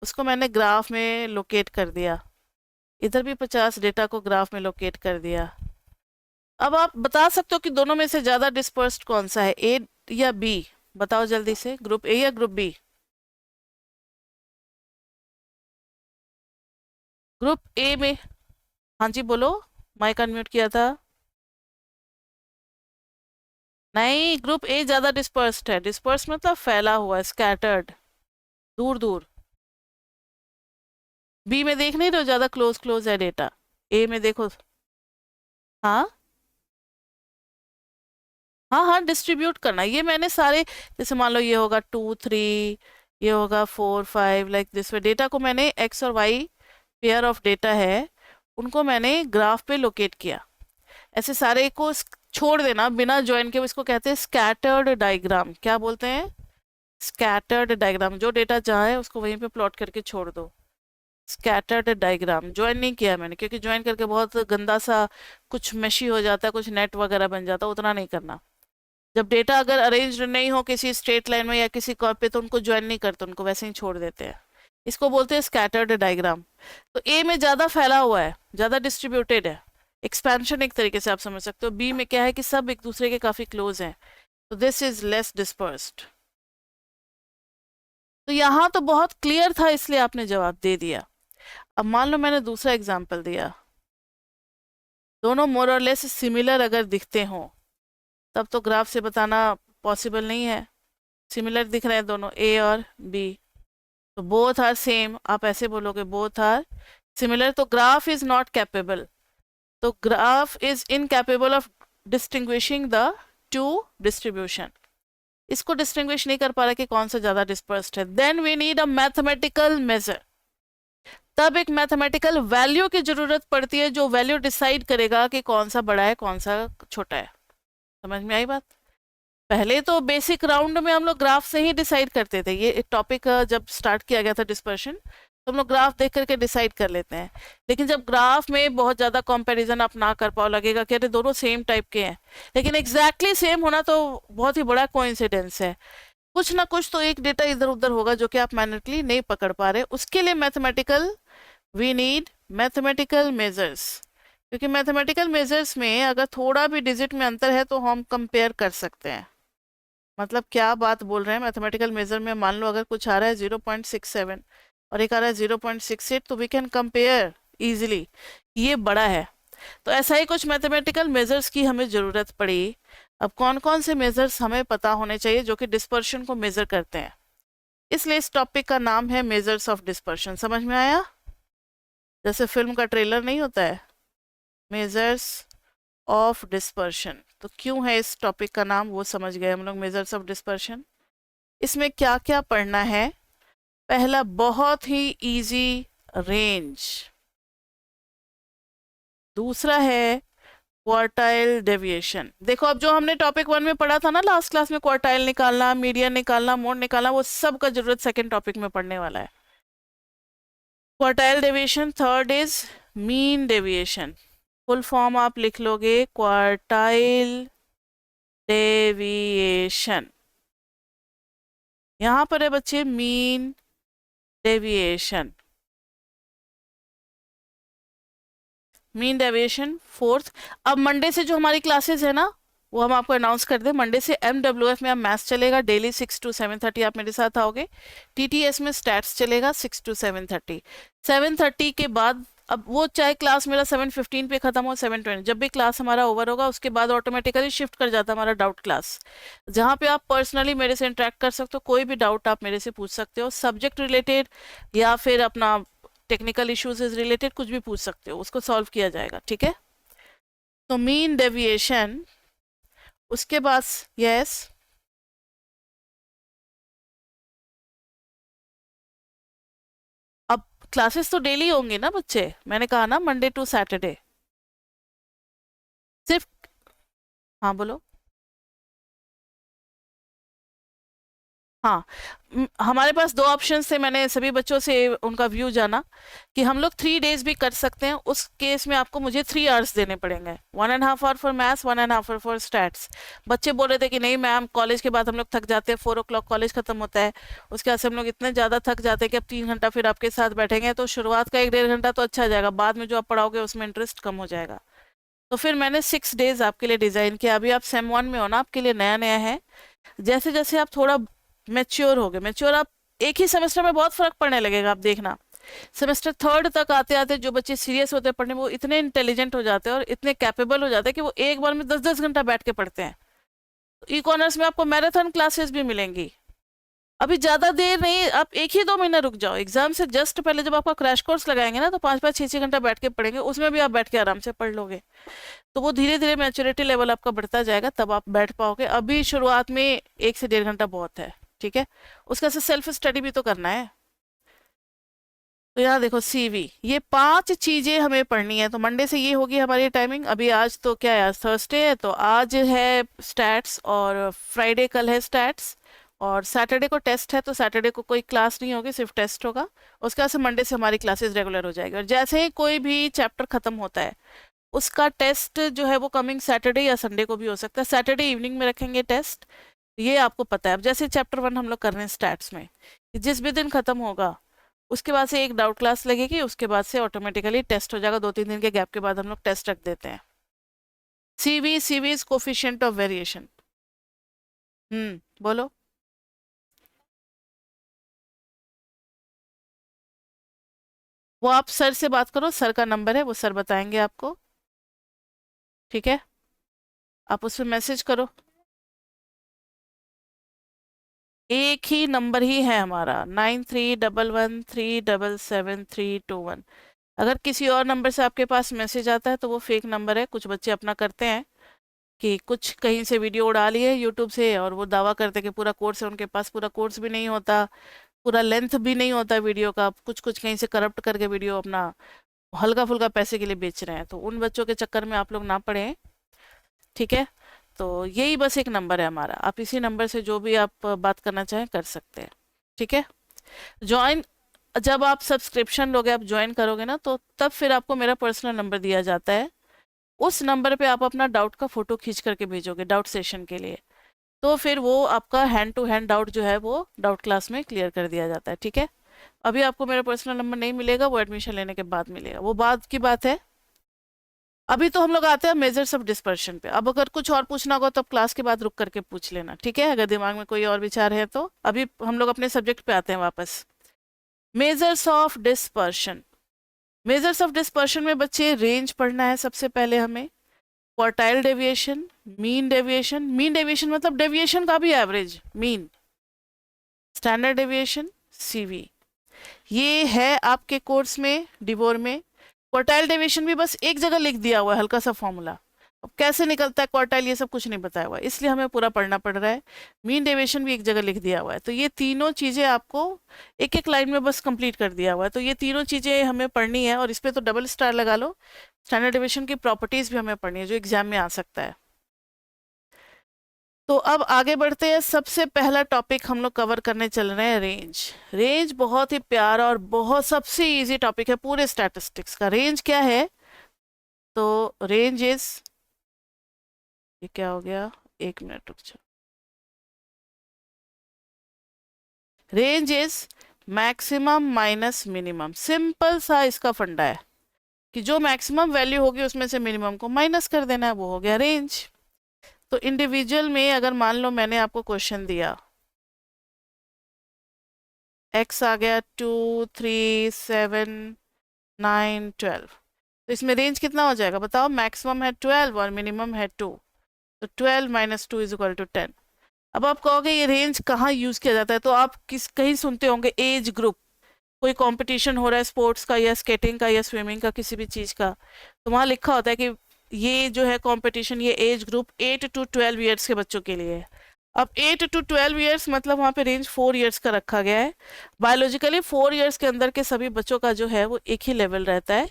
उसको मैंने ग्राफ में लोकेट कर दिया, इधर भी 50 डेटा को ग्राफ में लोकेट कर दिया। अब आप बता सकते हो कि दोनों में से ज्यादा डिस्पर्स्ड कौन सा है, ए या बी? बताओ जल्दी से, ग्रुप ए या ग्रुप बी? ग्रुप ए में, हाँ जी बोलो, माइक अनम्यूट किया था। नहीं, ग्रुप ए ज्यादा डिस्पर्स्ड है, डिस्पर्स मतलब फैला हुआ, स्कैटर्ड, दूर दूर। बी में देख नहीं रहे हो, ज्यादा क्लोज क्लोज है डेटा। ए में देखो। हाँ हाँ हाँ, डिस्ट्रीब्यूट करना, ये मैंने सारे, जैसे मान लो ये होगा 2 3, ये होगा 4 5, लाइक दिस वे डेटा को मैंने एक्स और वाई पेयर ऑफ डेटा है, उनको मैंने ग्राफ पे लोकेट किया। ऐसे सारे को छोड़ देना बिना ज्वाइन के, इसको कहते हैं स्कैटर्ड डायग्राम। क्या बोलते हैं? Scattered diagram. जो डेटा जहाँ है उसको वहीं पे प्लॉट करके छोड़ दो, स्कैटर्ड डायग्राम। ज्वाइन नहीं किया मैंने, क्योंकि ज्वाइन करके बहुत गंदा सा कुछ मेशी हो जाता है, कुछ नेट वगैरह बन जाता है, उतना नहीं करना। जब डेटा अगर अरेंज नहीं हो किसी स्ट्रेट लाइन में या किसी कर्व पे, तो उनको ज्वाइन नहीं करते, उनको वैसे ही छोड़ देते हैं। इसको बोलते हैं स्कैटर्ड डायग्राम। तो ए में ज़्यादा फैला हुआ है, ज़्यादा डिस्ट्रीब्यूटेड है, एक्सपेंशन एक तरीके से आप समझ सकते हो। बी में क्या है कि सब एक दूसरे के काफ़ी क्लोज हैं, तो दिस इज लेस डिस्पर्स्ड। तो यहाँ तो बहुत क्लियर था इसलिए आपने जवाब दे दिया। अब मान लो मैंने दूसरा एग्जाम्पल दिया, दोनों मोर और लेस सिमिलर अगर दिखते हों, तब तो ग्राफ से बताना पॉसिबल नहीं है। सिमिलर दिख रहे हैं दोनों ए और बी, तो बोथ आर सेम, आप ऐसे बोलोगे बोथ आर सिमिलर, तो ग्राफ इज नॉट कैपेबल, तो graph is incapable of distinguishing the two distribution, इसको डिस्टिंग्विश नहीं कर पा रहा कि कौन सा ज्यादा डिस्पर्स्ड है। Then we need a mathematical measure, तब एक मैथमेटिकल वैल्यू की जरूरत पड़ती है जो वैल्यू डिसाइड करेगा कि कौन सा बड़ा है कौन सा छोटा है। समझ में आई बात? पहले तो बेसिक राउंड में हम लोग ग्राफ से ही डिसाइड करते थे, ये टॉपिक जब स्टार्ट किया गया था डिस्पर्शन, तो हम लोग ग्राफ देख करके डिसाइड कर लेते हैं। लेकिन जब ग्राफ में बहुत ज़्यादा कंपैरिजन आप ना कर पाओ, लगेगा कि अरे दोनों सेम टाइप के हैं, लेकिन एग्जैक्टली सेम होना तो बहुत ही बड़ा कोइंसिडेंस है। कुछ ना कुछ तो एक डेटा इधर उधर होगा जो कि आप मैन्युअली नहीं पकड़ पा रहे, उसके लिए mathematical we need mathematical measures, क्योंकि मैथमेटिकल मेजर्स में अगर थोड़ा भी डिजिट में अंतर है तो हम कंपेयर कर सकते हैं। मतलब क्या बात बोल रहे हैं, मैथमेटिकल मेजर में मान लो अगर कुछ आ रहा है 0.67 और एक आ रहा है 0.68, तो वी कैन कंपेयर इजीली, ये बड़ा है। तो ऐसा ही कुछ मैथमेटिकल मेजर्स की हमें ज़रूरत पड़ी। अब कौन कौन से मेजर्स हमें पता होने चाहिए जो कि डिस्पर्शन को मेजर करते हैं, इसलिए इस टॉपिक का नाम है मेजर्स ऑफ डिस्पर्शन। समझ में आया? जैसे फिल्म का ट्रेलर नहीं होता है, मेजर्स ऑफ डिस्पर्शन, तो क्यों है इस टॉपिक का नाम वो समझ गए हम लोग, मेजर्स ऑफ डिस्पर्शन। इसमें क्या क्या पढ़ना है? पहला बहुत ही इजी, रेंज। दूसरा है क्वार्टाइल डेविएशन। देखो अब जो हमने टॉपिक 1 में पढ़ा था ना लास्ट क्लास में, क्वार्टाइल निकालना, मीडियन निकालना, मोड निकालना, वो सब का जरूरत सेकंड टॉपिक में पढ़ने वाला है। Quartile deviation, third is mean deviation. Full form आप लिख लोगे क्वार्टाइल डेविएशन। यहां पर है बच्चे mean deviation, mean deviation fourth. अब मंडे से जो हमारी क्लासेस है ना, वो हम आपको अनाउंस कर दें, मंडे से MWF में अब मैथ्स चलेगा डेली 6 to 7:30, आप मेरे साथ आओगे। TTS में स्टैट्स चलेगा 6 to 7:30। 7:30 के बाद, अब वो चाहे क्लास मेरा 7:15 पे खत्म हो, 7:20, जब भी क्लास हमारा ओवर होगा उसके बाद ऑटोमेटिकली शिफ्ट कर जाता है हमारा डाउट क्लास, जहाँ पे आप पर्सनली मेरे से इंटरेक्ट कर सकते हो, कोई भी डाउट आप मेरे से पूछ सकते हो, सब्जेक्ट रिलेटेड या फिर अपना टेक्निकल इश्यूज से रिलेटेड कुछ भी पूछ सकते हो, उसको सॉल्व किया जाएगा, ठीक है? तो मीन डेविएशन, उसके बाद यस, अब क्लासेस तो डेली होंगे ना बच्चे, मैंने कहा ना मंडे टू सैटरडे। सिर्फ, हाँ बोलो। हाँ, हमारे पास दो ऑप्शंस थे, मैंने सभी बच्चों से उनका व्यू जाना कि हम लोग 3 days भी कर सकते हैं। उस केस में आपको मुझे 3 hours देने पड़ेंगे, 1.5 hour for maths, 1.5 hour for stats. बच्चे बोल रहे थे कि नहीं मैम, कॉलेज के बाद हम लोग थक जाते हैं, 4 o'clock कॉलेज खत्म होता है, उसके बाद से हम लोग इतने ज़्यादा थक जाते हैं कि अब 3 घंटा फिर आपके साथ बैठेंगे, तो शुरुआत का 1-1.5 घंटा तो अच्छा जाएगा, बाद में जो आप पढ़ाओगे उसमें इंटरेस्ट कम हो जाएगा। तो फिर मैंने 6 days आपके लिए डिज़ाइन किया। अभी आप सेम 1 में हो ना, आपके लिए नया नया है। जैसे जैसे आप थोड़ा मेच्योर हो गए, मेच्योर आप एक ही सेमेस्टर में बहुत फर्क पड़ने लगेगा, आप देखना। सेमेस्टर थर्ड तक आते आते जो बच्चे सीरियस होते हैं पढ़ने में, वो इतने इंटेलिजेंट हो जाते हैं और इतने कैपेबल हो जाते हैं कि वो एक बार में 10-10 घंटा बैठ के पढ़ते हैं। ई कॉर्नर्स में आपको मैराथन क्लासेस भी मिलेंगी। अभी ज्यादा देर नहीं, आप 1 ही 2 महीना रुक जाओ, एग्जाम से जस्ट पहले जब आपका क्रैश कोर्स लगाएंगे ना, तो 5-5 6-6 घंटा बैठ के पढ़ेंगे, उसमें भी आप बैठ के आराम से पढ़ लोगे। तो वो धीरे धीरे मैच्योरिटी लेवल आपका बढ़ता जाएगा, तब आप बैठ पाओगे। अभी शुरुआत में 1 से 1.5 घंटा बहुत है, ठीक है? उसका से सेल्फ स्टडी भी तो करना है। तो यहाँ देखो CV, ये 5 चीजें हमें पढ़नी है। तो मंडे से ये होगी हमारी टाइमिंग। अभी आज तो क्या है, आज थर्सडे है, तो आज है स्टैट्स, और फ्राइडे कल है स्टैट्स, और सैटरडे को टेस्ट है, तो सैटरडे को कोई क्लास नहीं होगी, सिर्फ टेस्ट होगा। उसके बाद से मंडे से हमारी क्लासेस रेगुलर हो जाएगी, और जैसे ही कोई भी चैप्टर खत्म होता है उसका टेस्ट जो है वो कमिंग सैटरडे या संडे को भी हो सकता है। सैटरडे इवनिंग में रखेंगे टेस्ट, ये आपको पता है। अब जैसे चैप्टर 1 हम लोग कर रहे हैं स्टैट्स में, कि जिस भी दिन खत्म होगा उसके बाद से एक डाउट क्लास लगेगी, उसके बाद से ऑटोमेटिकली टेस्ट हो जाएगा। 2-3 दिन के गैप के बाद हम लोग टेस्ट रख देते हैं। CV is coefficient of variation. बोलो। वो आप सर से बात करो, सर का नंबर है, वो सर बताएंगे आपको, ठीक है? आप उस पर मैसेज करो। एक ही नंबर ही है हमारा, 9311377321। अगर किसी और नंबर से आपके पास मैसेज आता है तो वो फेक नंबर है। कुछ बच्चे अपना करते हैं कि कुछ कहीं से वीडियो उड़ा लिए यूट्यूब से, और वो दावा करते हैं कि पूरा कोर्स है, उनके पास पूरा कोर्स भी नहीं होता, पूरा लेंथ भी नहीं होता वीडियो का, कुछ कुछ कहीं से करप्ट करके वीडियो अपना हल्का फुल्का पैसे के लिए बेच रहे हैं। तो उन बच्चों के चक्कर में आप लोग ना पड़े, ठीक है? तो यही बस एक नंबर है हमारा, आप इसी नंबर से जो भी आप बात करना चाहें कर सकते हैं, ठीक है? ज्वाइन, जब आप सब्सक्रिप्शन लोगे, आप ज्वाइन करोगे ना, तो तब फिर आपको मेरा पर्सनल नंबर दिया जाता है। उस नंबर पे आप अपना डाउट का फोटो खींच करके भेजोगे डाउट सेशन के लिए, तो फिर वो आपका हैंड टू हैंड डाउट जो है वो डाउट क्लास में क्लियर कर दिया जाता है, ठीक है? अभी आपको मेरा पर्सनल नंबर नहीं मिलेगा, वो एडमिशन लेने के बाद मिलेगा, वो बाद की बात है। अभी तो हम लोग आते हैं मेजर्स ऑफ डिस्पर्शन पे। अब अगर कुछ और पूछना होगा तो अब क्लास के बाद रुक करके पूछ लेना, ठीक है? अगर दिमाग में कोई और विचार है तो। अभी हम लोग अपने सब्जेक्ट पे आते हैं वापस। Measures of dispersion. Measures of dispersion में बच्चे रेंज पढ़ना है सबसे पहले हमें, quartile deviation, mean deviation. Mean deviation मतलब डेविएशन का भी average, mean, standard deviation, CV. ये है आपके कोर्स में डिवोर में। क्वार्टाइल डेविएशन भी बस एक जगह लिख दिया हुआ है, हल्का सा फॉर्मूला। अब कैसे निकलता है क्वार्टाइल ये सब कुछ नहीं बताया हुआ है, इसलिए हमें पूरा पढ़ना पड़ रहा है। मीन डेविएशन भी एक जगह लिख दिया हुआ है। तो ये तीनों चीजें आपको एक एक लाइन में बस कंप्लीट कर दिया हुआ है। तो ये तीनों चीजें हमें पढ़नी है, और इस पे तो डबल स्टार लगा लो। स्टैंडर्ड डेविएशन की प्रॉपर्टीज भी हमें पढ़नी है जो एग्जाम में आ सकता है। तो अब आगे बढ़ते हैं। सबसे पहला टॉपिक हम लोग कवर करने चल रहे हैं रेंज। रेंज बहुत ही प्यारा और बहुत सबसे इजी टॉपिक है पूरे स्टैटिस्टिक्स का। रेंज क्या है? तो रेंज इज, ये क्या हो गया, एक मिनट रुक जाओ। Range is maximum minus minimum. Simple सा इसका फंडा है कि जो मैक्सिमम वैल्यू होगी उसमें से मिनिमम को माइनस कर देना है, वो हो गया रेंज। तो इंडिविजुअल में अगर मान लो मैंने आपको क्वेश्चन दिया, x आ गया 2, 3, 7, 9, 12, तो इसमें रेंज कितना हो जाएगा बताओ? मैक्सिमम है 12 और मिनिमम है 2, तो 12 माइनस 2 इज इक्वल टू 10। अब आप कहोगे ये रेंज कहाँ यूज किया जाता है, तो आप किस कहीं सुनते होंगे एज ग्रुप, कोई कंपटीशन हो रहा है स्पोर्ट्स का या स्केटिंग का या स्विमिंग का, किसी भी चीज का, तो वहां लिखा होता है कि ये जो है कंपटीशन, ये एज ग्रुप 8 to 12 ईयर्स के बच्चों के लिए है। अब 8 to 12 ईयर्स मतलब वहाँ पे रेंज 4 ईयर्स का रखा गया है। बायोलॉजिकली 4 ईयर्स के अंदर के सभी बच्चों का जो है वो एक ही लेवल रहता है,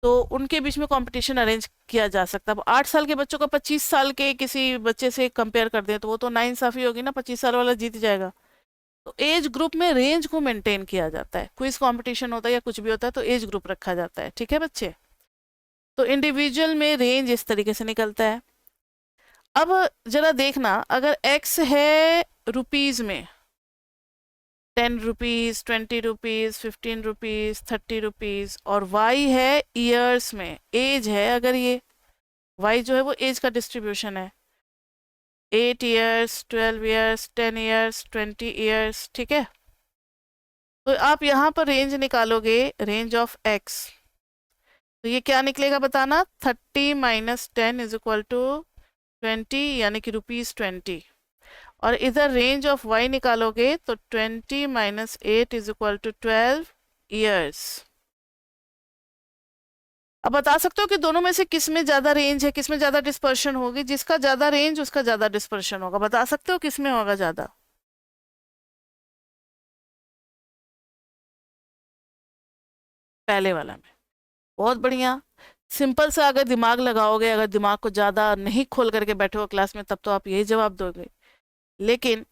तो उनके बीच में कंपटीशन अरेंज किया जा सकता है। अब 8 साल के बच्चों का 25 साल के किसी बच्चे से कंपेयर कर दें तो वो तो नाइंसाफी होगी ना, 25 साल वाला जीत जाएगा। तो एज ग्रुप में रेंज को मेंटेन किया जाता है। क्विज कंपटीशन होता है या कुछ भी होता है तो एज ग्रुप रखा जाता है, ठीक है बच्चे? तो इंडिविजुअल में रेंज इस तरीके से निकलता है। अब जरा देखना, अगर एक्स है रुपीज में, 10 रुपीज, 20 रुपीज, 15 रुपीज, 30 रुपीज, और वाई है ईयर्स में, एज है अगर ये वाई जो है वो एज का डिस्ट्रीब्यूशन है, 8 ईयर्स, 12 ईयर्स, 10 ईयर्स, 20 ईयर्स, ठीक है? तो आप यहाँ पर रेंज निकालोगे, रेंज ऑफ एक्स, तो ये क्या निकलेगा बताना? 30 माइनस 10 इज इक्वल टू 20, यानी कि ₹20। और इधर रेंज ऑफ y निकालोगे तो 20 minus 8 is equal to 12 years. अब बता सकते हो कि दोनों में से किस में ज्यादा रेंज है, किस में ज्यादा डिस्पर्शन होगी? जिसका ज्यादा रेंज उसका ज्यादा डिस्पर्शन होगा। बता सकते हो किस में होगा ज्यादा? पहले वाला में। बहुत बढ़िया। सिंपल सा अगर दिमाग लगाओगे, अगर दिमाग को ज्यादा नहीं खोल करके बैठे हो क्लास में, तब तो आप यही जवाब दोगे। लेकिन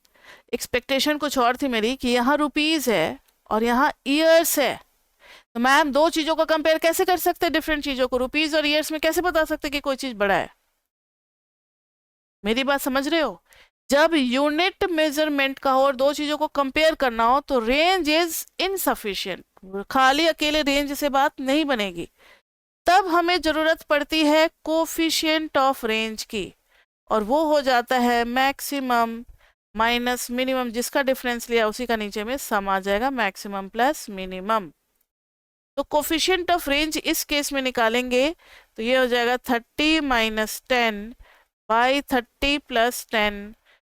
एक्सपेक्टेशन कुछ और थी मेरी कि यहाँ रुपीज है और यहाँ ईयर्स है, तो मैम दो चीजों को कंपेयर कैसे कर सकते हैं? डिफरेंट चीजों को रुपीज और ईयर्स में कैसे बता सकते कि कोई चीज बड़ा है? मेरी बात समझ रहे हो? जब यूनिट मेजरमेंट का हो और दो चीजों को कंपेयर करना हो तो रेंज इज इनसफिशियंट, खाली अकेले रेंज से बात नहीं बनेगी। तब हमें जरूरत पड़ती है कोफिशिएंट ऑफ रेंज की, और वो हो जाता है मैक्सिमम माइनस मिनिमम। जिसका डिफरेंस लिया उसी का नीचे में सम आ जाएगा, मैक्सिमम प्लस मिनिमम। तो कोफिशिएंट ऑफ रेंज इस केस में निकालेंगे तो ये हो जाएगा 30 माइनस 10 बाई 30 प्लस 10,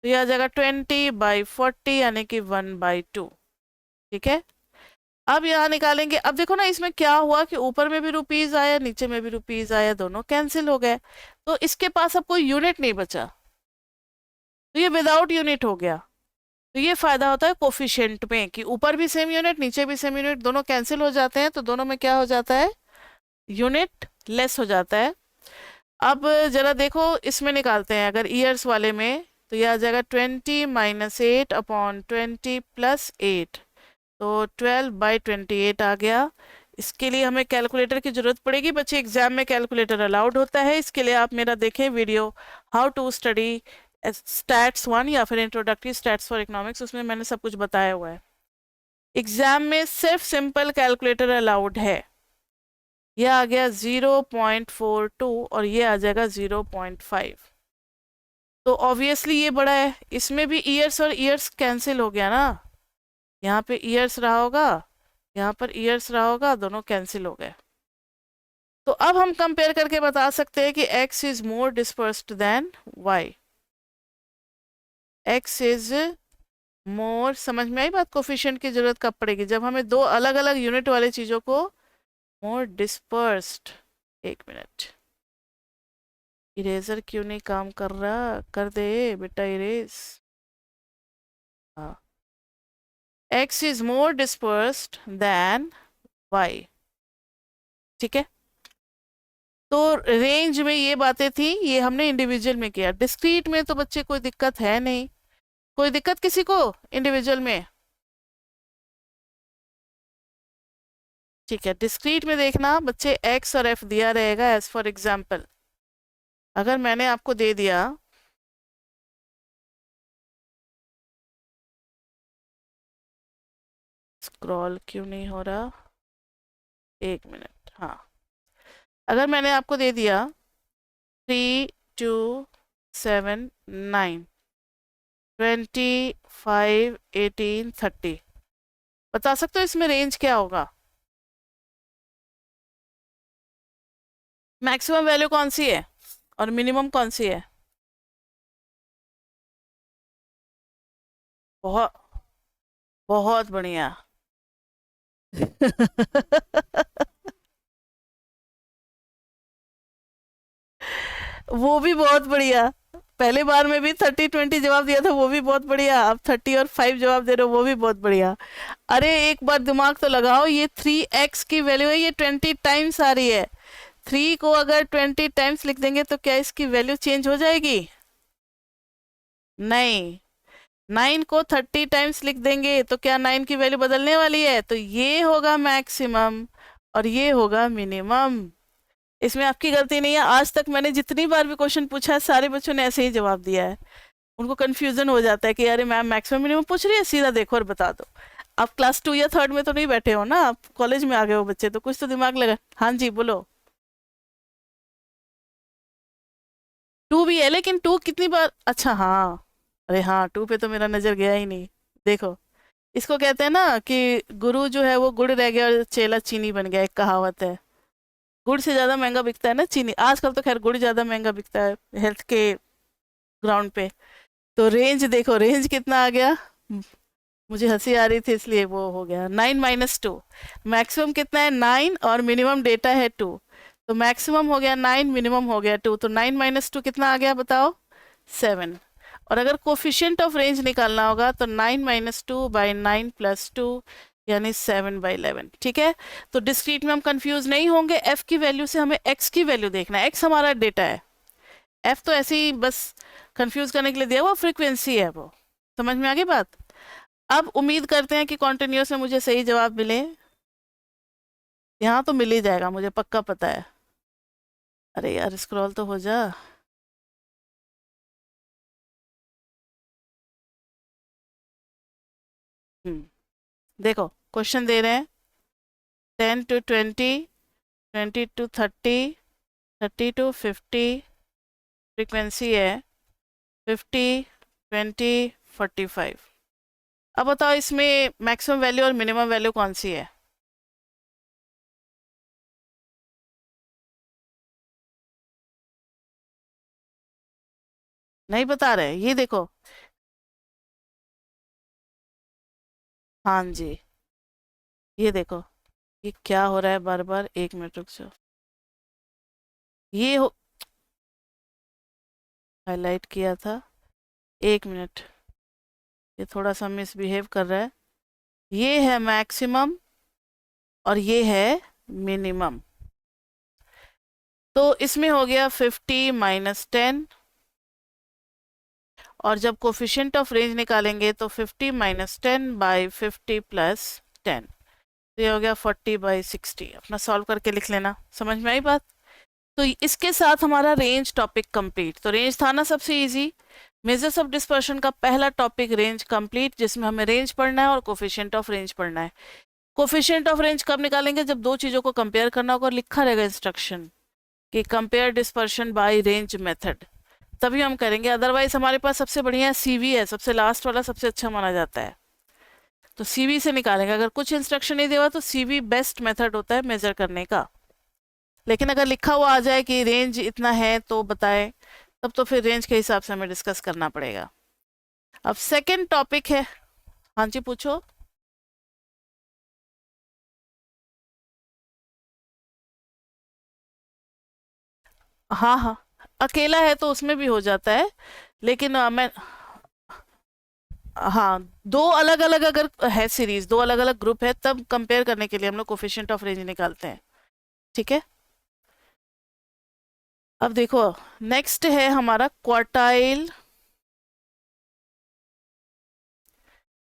तो ये आ जाएगा 20 बाई 40 यानी कि 1/2। ठीक है, अब यहाँ निकालेंगे। अब देखो ना इसमें क्या हुआ कि ऊपर में भी रुपीज आया, नीचे में भी रुपीज आया, दोनों कैंसिल हो गए, तो इसके पास अब कोई यूनिट नहीं बचा, तो ये विदाउट यूनिट हो गया। तो ये फायदा होता है कोफिशिएंट में कि ऊपर भी सेम यूनिट नीचे भी सेम यूनिट, दोनों कैंसिल हो जाते हैं, तो दोनों में क्या हो जाता है, यूनिट लेस हो जाता है। अब जरा देखो इसमें निकालते हैं, अगर ईयर्स वाले में तो यह आ जाएगा 20 माइनस 8 अपॉन 20 प्लस 8, तो 12/28 आ गया। इसके लिए हमें कैलकुलेटर की जरूरत पड़ेगी बच्चे, एग्जाम में कैलकुलेटर अलाउड होता है, इसके लिए आप मेरा देखें video how to study stats 1 या फिर इंट्रोडक्टरी स्टैट्स फॉर इकोनॉमिक्स, उसमें मैंने सब कुछ बताया हुआ है। एग्जाम में सिर्फ सिंपल कैलकुलेटर अलाउड है। यह आ गया 0.42 और ये आ जाएगा 0.5, तो ऑब्वियसली ये बड़ा है। इसमें भी ईयर्स और ईयर्स कैंसिल हो गया ना, यहाँ पे ईयर्स रहा होगा, यहाँ पर ईयर्स रहा होगा, दोनों कैंसिल हो गए। तो अब हम कंपेयर करके बता सकते हैं कि x is more dispersed than y। x is more, समझ में आई बात? कोफिशिएंट की जरूरत कब पड़ेगी, जब हमें दो अलग अलग यूनिट वाले चीजों को मोर डिस्पर्स्ड। एक मिनट, इरेजर क्यों नहीं काम कर रहा, कर दे बेटा इरेज। हाँ, x is more dispersed than y। ठीक है, तो रेंज में ये बातें थी, ये हमने इंडिविजुअल में किया। डिस्क्रीट में तो बच्चे कोई दिक्कत है नहीं, कोई दिक्कत किसी को इंडिविजुअल में? ठीक है, डिस्क्रीट में देखना बच्चे x और f दिया रहेगा एज फॉर एग्जाम्पल। अगर मैंने आपको दे दिया स्क्रॉल क्यों नहीं हो रहा, एक मिनट, हाँ, अगर मैंने आपको दे दिया 3 2 7 9 25 18 30, बता सकते हो इसमें रेंज क्या होगा? मैक्सिमम वैल्यू कौन सी है और मिनिमम कौन सी है? बहुत बहुत बढ़िया। वो भी बहुत बढ़िया, पहले बार में भी 30-20 जवाब दिया था, वो भी बहुत बढ़िया। अब 30 और 5 जवाब दे रहे हो, वो भी बहुत बढ़िया। अरे एक बार दिमाग तो लगाओ, ये 3x की वैल्यू है, ये 20 टाइम्स आ रही है। 3 को अगर 20 टाइम्स लिख देंगे तो क्या इसकी वैल्यू चेंज हो जाएगी? नहीं। 9 को 30 टाइम्स लिख देंगे तो क्या 9 की वैल्यू बदलने वाली है? तो ये होगा मैक्सिमम और ये होगा मिनिमम। इसमें आपकी गलती नहीं है। आज तक मैंने जितनी बार भी क्वेश्चन पूछा है सारे बच्चों ने ऐसे ही जवाब दिया है। उनको कंफ्यूजन हो जाता है कि अरे मैम मैक्सिमम मिनिमम पूछ रही है, सीधा देखो और बता दो। आप क्लास 2 या 3 में तो नहीं बैठे हो ना, आप कॉलेज में आ गए हो बच्चे, तो कुछ तो दिमाग लगा। हाँ जी बोलो। 2 भी है, लेकिन 2 कितनी बार, अच्छा हाँ, अरे हाँ 2 पे तो मेरा नजर गया ही नहीं। देखो, इसको कहते हैं ना कि गुरु जो है वो गुड़ रह गया और चेला चीनी बन गया, एक कहावत है। गुड़ से ज्यादा महंगा बिकता है ना चीनी, आजकल तो खैर गुड़ ज्यादा महंगा बिकता है हेल्थ के ग्राउंड पे। तो रेंज देखो, रेंज कितना आ गया, मुझे हंसी आ रही थी इसलिए वो हो गया 9 - 2। मैक्सिमम कितना है 9 और मिनिमम डेटा है 2, तो मैक्सिमम हो गया 9, मिनिमम हो गया 2, तो 9 - 2 कितना आ गया बताओ? 7। और अगर कोफिशिएंट ऑफ रेंज निकालना होगा तो 9 - 2/9 + 2 यानी 7/11। ठीक है, तो डिस्क्रीट में हम कंफ्यूज नहीं होंगे। एफ की वैल्यू से हमें एक्स की वैल्यू देखना है, एक्स हमारा डेटा है, एफ तो ऐसे ही बस कंफ्यूज करने के लिए दिया, वो फ्रीक्वेंसी है वो। समझ में आ गई बात? अब उम्मीद करते हैं कि कॉन्टिन्यूस में मुझे सही जवाब मिले। यहाँ तो मिल ही जाएगा, मुझे पक्का पता है। अरे यार स्क्रॉल तो हो जा। देखो क्वेश्चन दे रहे हैं 10 - 20, 20 - 30, 30 - 50, फ्रीक्वेंसी है 50, 20, 45। अब बताओ इसमें मैक्सिमम वैल्यू और मिनिमम वैल्यू कौन सी है? नहीं बता रहे, ये देखो। हाँ जी, ये देखो, ये क्या हो रहा है बार बार, 1 मिनट रुक जाओ। ये हो, हाईलाइट किया था, 1 मिनट, ये थोड़ा सा मिसबिहेव कर रहा है। ये है मैक्सिमम और ये है मिनिमम। तो इसमें हो गया 50 माइनस 10, और जब कोफिशिएंट ऑफ रेंज निकालेंगे तो 50 माइनस 10 बाई 50 प्लस 10, तो ये हो गया 40 बाई 60। अपना सॉल्व करके लिख लेना, समझ में आई बात। तो इसके साथ हमारा रेंज टॉपिक कंप्लीट। तो रेंज था ना सबसे इजी, मेजर्स ऑफ डिस्पर्शन का पहला टॉपिक रेंज कंप्लीट, जिसमें हमें रेंज पढ़ना है और कोफिशिएंट ऑफ रेंज पढ़ना है। कोफिशिएंट ऑफ रेंज कब निकालेंगे, जब दो चीज़ों को कंपेयर करना होगा और लिखा रहेगा इंस्ट्रक्शन कि compare dispersion by range method, तभी हम करेंगे। अदरवाइज हमारे पास सबसे बढ़िया सीवी है, सबसे लास्ट वाला सबसे अच्छा माना जाता है, तो सीवी से निकालेंगे। अगर कुछ इंस्ट्रक्शन नहीं देगा तो सीवी बेस्ट मेथड होता है मेजर करने का। लेकिन अगर लिखा हुआ आ जाए कि रेंज इतना है तो बताएं, तब तो फिर रेंज के हिसाब से हमें डिस्कस करना पड़ेगा। अब सेकंड टॉपिक है, हाँ जी पूछो। हाँ हाँ, अकेला है तो उसमें भी हो जाता है, लेकिन मैं, हाँ, दो अलग अलग अगर है सीरीज, दो अलग अलग ग्रुप है, तब कंपेयर करने के लिए हम लोग कोफिशिएंट ऑफ रेंज निकालते हैं, ठीक है। अब देखो, नेक्स्ट है हमारा quartile,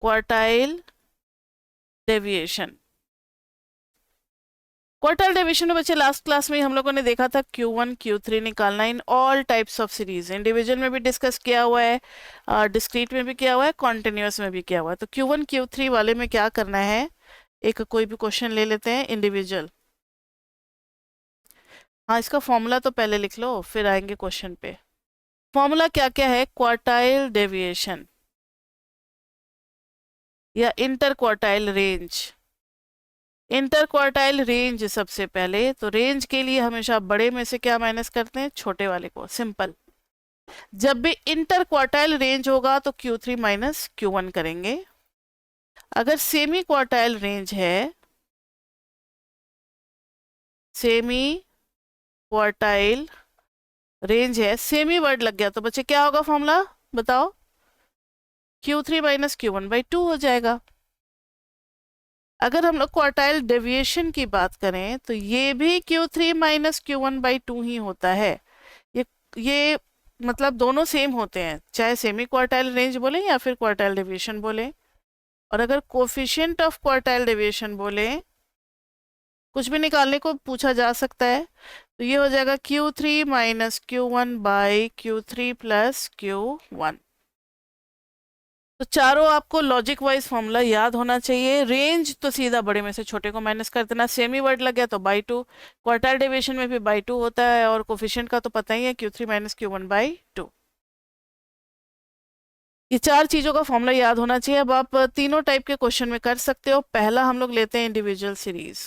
quartile deviation. Quartile deviation में बच्चे लास्ट क्लास में ही हम लोगों ने देखा था Q1 Q3 निकालना in all types of series. Individual में भी डिस्कस किया हुआ है, डिस्क्रीट में भी किया हुआ है, कॉन्टिन्यूस में भी किया हुआ है। तो Q1 Q3 वाले में क्या करना है, एक कोई भी क्वेश्चन ले लेते हैं इंडिविजुअल। हाँ, इसका फॉर्मूला तो पहले लिख लो, फिर आएंगे क्वेश्चन पे। फॉर्मूला क्या क्या है, क्वार्टाइल डेविएशन या inter quartile range. Inter quartile range सबसे पहले, तो रेंज के लिए हमेशा बड़े में से क्या माइनस करते हैं, छोटे वाले को, सिंपल। जब भी इंटर क्वार्टाइल रेंज होगा तो Q3 माइनस Q1 करेंगे। अगर सेमी क्वार्टाइल रेंज है, सेमी क्वार्टाइल रेंज है, सेमी वर्ड लग गया तो बच्चे क्या होगा फॉर्मूला, बताओ। Q3 माइनस Q1 बाई 2 हो जाएगा। अगर हम लोग क्वार्टाइल डेविएशन की बात करें तो ये भी Q3 माइनस Q1 बाई 2 ही होता है। ये मतलब दोनों सेम होते हैं, चाहे सेमी क्वार्टाइल रेंज बोले या फिर क्वार्टाइल डेविएशन बोले। और अगर कोफिशिएंट ऑफ क्वार्टाइल डेविएशन बोले, कुछ भी निकालने को पूछा जा सकता है, तो ये हो जाएगा Q3 minus Q1 by Q3 plus Q1। तो चारों आपको लॉजिक वाइज फॉर्मूला याद होना चाहिए। रेंज तो सीधा बड़े में से छोटे को माइनस कर देना, सेमी वर्ड लग गया तो बाई 2, क्वार्टाइल डेविएशन में भी बाई 2 होता है, और कोफिशिएंट का तो पता ही है Q3 माइनस Q1 बाई 2। ये चार चीजों का फॉर्मूला याद होना चाहिए। अब आप तीनों टाइप के क्वेश्चन में कर सकते हो। पहला हम लोग लेते हैं इंडिविजुअल सीरीज।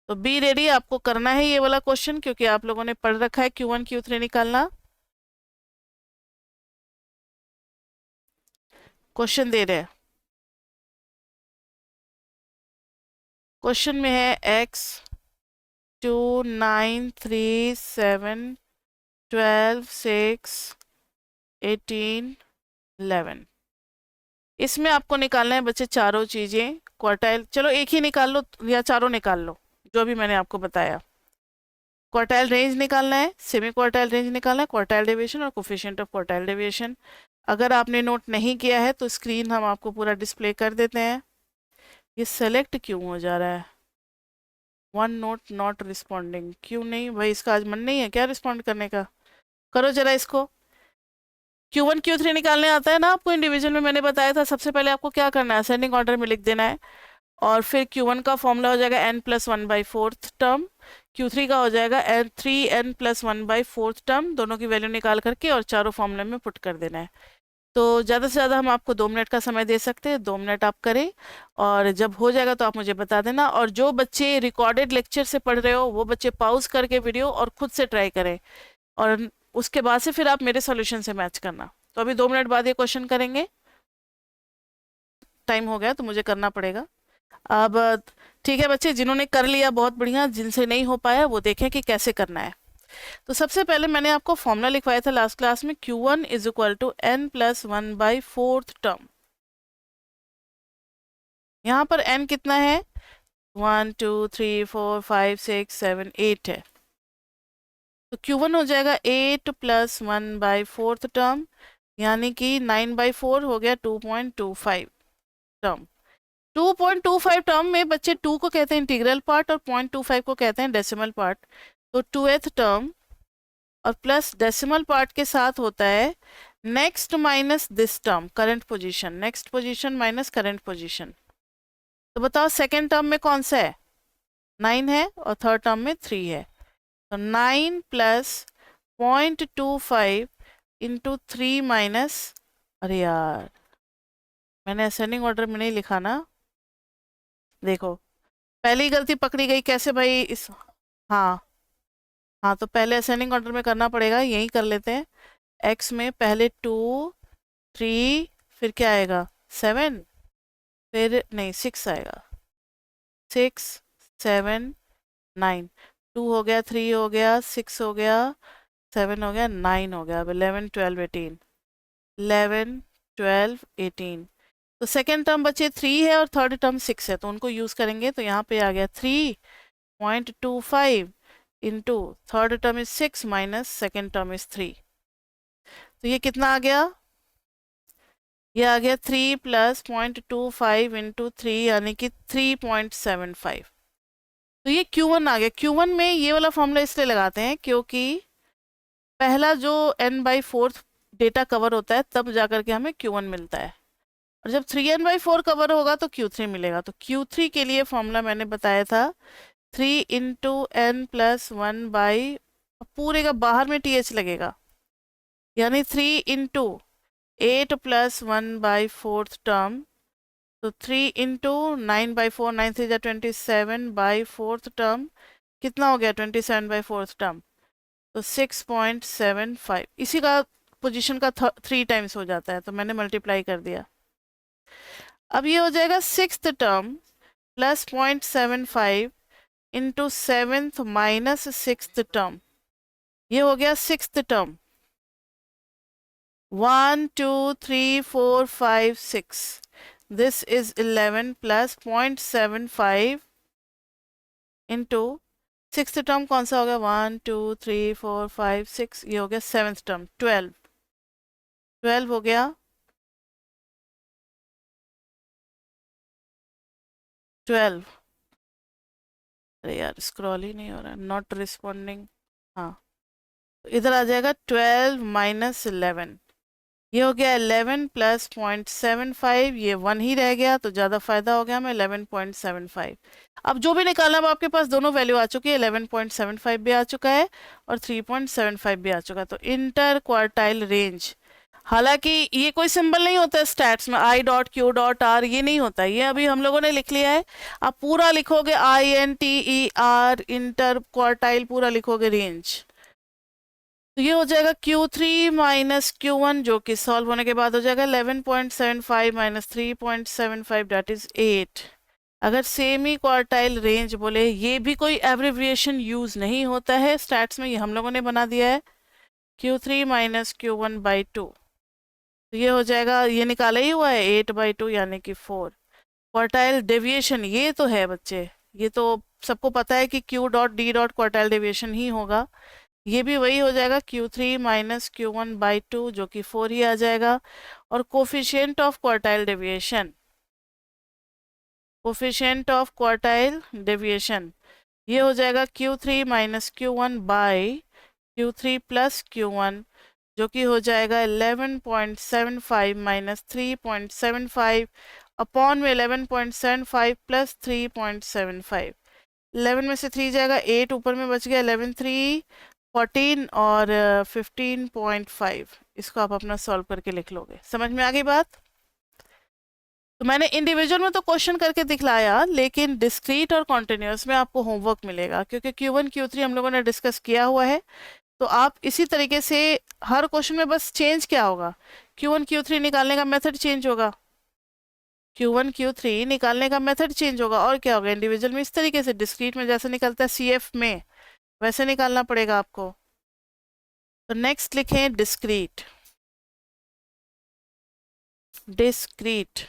तो बी रेडी, आपको करना है ये वाला क्वेश्चन, क्योंकि आप लोगों ने पढ़ रखा है Q1 Q3 निकालना। क्वेश्चन दे रहे हैं, क्वेश्चन में है x 2 9 3 7 12 6 18 11। इसमें आपको निकालना है बच्चे चारों चीजें। क्वार्टाइल, चलो एक ही निकाल लो या चारों निकाल लो, जो भी मैंने आपको बताया। क्वार्टाइल रेंज निकालना है, सेमी क्वार्टाइल रेंज निकालना है, क्वार्टाइल डेविएशन और कोफिशिएंट ऑफ क्वार्टाइल डेविएशन। अगर आपने नोट नहीं किया है तो स्क्रीन हम आपको पूरा डिस्प्ले कर देते हैं। ये सेलेक्ट क्यों हो जा रहा है, वन नोट नॉट रिस्पॉन्डिंग, क्यों नहीं भाई, इसका आज मन नहीं है क्या रिस्पॉन्ड करने का, करो जरा इसको। Q1 Q3 निकालने आता है ना आपको, इंडिविजुअल में मैंने बताया था। सबसे पहले आपको क्या करना है, असेंडिंग ऑर्डर में लिख देना है, और फिर Q1 का फॉर्मूला हो जाएगा n+1 by 4th term, Q3 का हो जाएगा 3n+1 बाई 4th टर्म, दोनों की वैल्यू निकाल करके और चारों फॉर्मूले में पुट कर देना है। तो ज़्यादा से ज़्यादा हम आपको 2 मिनट का समय दे सकते हैं, 2 मिनट आप करें और जब हो जाएगा तो आप मुझे बता देना। और जो बच्चे रिकॉर्डेड लेक्चर से पढ़ रहे हो वो बच्चे पॉज करके वीडियो और खुद से ट्राई करें और उसके बाद से फिर आप मेरे सॉल्यूशन से मैच करना। तो अभी 2 मिनट बाद ये क्वेश्चन करेंगे, टाइम हो गया तो मुझे करना पड़ेगा अब। ठीक है बच्चे, जिन्होंने कर लिया बहुत बढ़िया, जिनसे नहीं हो पाया वो देखें कि कैसे करना है। तो सबसे पहले मैंने आपको फॉर्मूला लिखवाया था लास्ट क्लास में, Q1 is equal to n plus 1/4 term. यहाँ पर n कितना है, 1 2 3 4 5 6 7 8 है। तो Q1 हो जाएगा 8 प्लस 1/4 टर्म, यानी कि 9/4 हो गया 2.25 टर्म। 2.25 टर्म में बच्चे 2 को कहते हैं इंटीग्रल पार्ट और 0.25 को कहते हैं डेसिमल पार्ट। तो 2th टर्म और प्लस डेसिमल पार्ट के साथ होता है next minus this term, current position, next position minus current position. तो बताओ सेकेंड टर्म में कौन सा है, 9 है और थर्ड टर्म में 3 है। तो 9 प्लस 0.25 इंटू 3 माइनस, अरे यार मैंने असेंडिंग ऑर्डर में नहीं लिखा ना, देखो पहली गलती पकड़ी गई। कैसे भाई इस, हाँ हाँ, तो पहले असेंडिंग ऑर्डर में करना पड़ेगा, यही कर लेते हैं। एक्स में पहले 2 3 फिर क्या आएगा 7, फिर नहीं 6 आएगा, 6 7 9, 2 हो गया, 3 हो गया, 6 हो गया, 7 हो गया, 9 हो गया। अब 11 12 18, 11 12 18। तो सेकेंड टर्म बचे 3 है और थर्ड टर्म 6 है, तो उनको यूज करेंगे। तो यहाँ पे आ गया 3.25 into third term is 6 minus second term is 3। तो ये कितना आ गया, ये आ गया 3 प्लस 0.25 इंटू 3 यानी कि 3.75। तो ये Q1 आ गया। Q1 में ये वाला फॉर्मूला इसलिए लगाते हैं क्योंकि पहला जो n/4 डेटा कवर होता है तब जाकर के हमें Q1 मिलता है, और जब 3n/4 कवर होगा तो Q3 मिलेगा। तो Q3 के लिए फॉर्मूला मैंने बताया था 3 इंटू n प्लस 1 बाई, पूरे का बाहर में TH लगेगा, यानी 3 इंटू 8 प्लस 1/4 टर्म। तो 3 इंटू 9/4, 9 3 27/4 टर्म, कितना हो गया 27/4 टर्म, तो 6.75। इसी का पोजीशन का 3 टाइम्स हो जाता है, तो मैंने मल्टीप्लाई कर दिया। अब ये हो जाएगा 6th term plus 0.75 into 7th minus 6th term, ये हो गया 6th term. 1 2 3 4 5 6, this is 11 plus 0.75 into 6th term कौन सा हो गया, 1 2 3 4 5 6, ये हो गया 7th टर्म 12 हो गया, 12। अरे यार स्क्रॉल ही नहीं हो रहा है, नॉट रिस्पॉन्डिंग। हाँ, तो इधर आ जाएगा 12 माइनस 11, ये हो गया 11 प्लस 0.75, ये 1 ही रह गया तो ज़्यादा फायदा हो गया हमें 11.75। अब जो भी निकालना अब आपके पास दोनों वैल्यू आ चुकी है, 11.75 भी आ चुका है और 3.75 भी आ चुका है। तो इंटर क्वार्टाइल रेंज, हालांकि ये कोई सिंबल नहीं होता है स्टैट्स में, I.Q.R, ये नहीं होता है, ये अभी हम लोगों ने लिख लिया है। आप पूरा लिखोगे INTER, इंटर क्वार्टाइल पूरा लिखोगे रेंज। तो ये हो जाएगा Q3 माइनस Q1, जो कि सॉल्व होने के बाद हो जाएगा 11.75 माइनस 3.75, डेट इज 8। अगर सेमी क्वार्टाइल रेंज बोले, ये भी कोई एब्रिविएशन यूज नहीं होता है स्टैट्स में, ये हम लोगों ने बना दिया है Q3 माइनस Q1/2। तो ये हो जाएगा, ये निकाला ही हुआ है 8/2 यानी कि 4। क्वार्टाइल डेविएशन ये तो है बच्चे, ये तो सबको पता है कि Q.D. क्वार्टाइल डेविएशन ही होगा, ये भी वही हो जाएगा Q3 माइनस Q1/2 जो कि 4 ही आ जाएगा। और coefficient of quartile deviation, coefficient of quartile deviation ये हो जाएगा Q3 minus Q1 by Q3 plus Q1, जो कि हो जाएगा 11.75 माइनस 3.75 अपॉन में 11.75 प्लस 3.75। 11 में से 3 जाएगा 8, ऊपर में बच गया 11 3 14 और 15.5, इसको आप अपना सॉल्व करके लिख लोगे। समझ में आ गई बात? तो मैंने इंडिविजुअल में तो क्वेश्चन करके दिखलाया, लेकिन डिस्क्रीट और कॉन्टिन्यूस में आपको होमवर्क मिलेगा, क्योंकि Q1 Q3 हम लोगों ने डिस्कस किया हुआ है। तो आप इसी तरीके से हर क्वेश्चन में बस चेंज क्या होगा, Q1 Q3 निकालने का मेथड चेंज होगा, Q1 Q3 निकालने का मेथड चेंज होगा, और क्या होगा, इंडिविजुअल में इस तरीके से, डिस्क्रीट में जैसे निकलता है CF में वैसे निकालना पड़ेगा आपको। तो नेक्स्ट लिखें डिस्क्रीट। डिस्क्रीट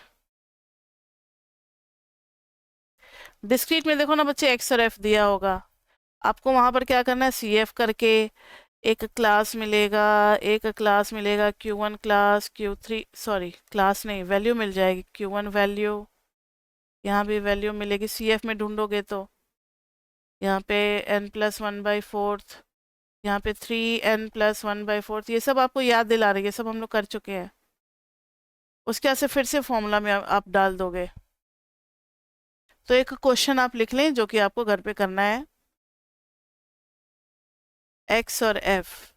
डिस्क्रीट में देखो ना बच्चे, एक्स और एफ दिया होगा, आपको वहां पर क्या करना है, CF करके एक क्लास मिलेगा, एक क्लास मिलेगा Q1 class, Q3 sorry class नहीं, वैल्यू मिल जाएगी, Q1 वैल्यू, यहाँ भी वैल्यू मिलेगी, CF में ढूंढोगे तो यहाँ पे n+1/4, यहाँ पे 3n+1/4, ये सब आपको याद दिला रही है, सब हम लोग कर चुके हैं। उसके बाद से फिर से फॉर्मूला में आप डाल दोगे। तो एक क्वेश्चन आप लिख लें जो कि आपको घर पे करना है, x और f।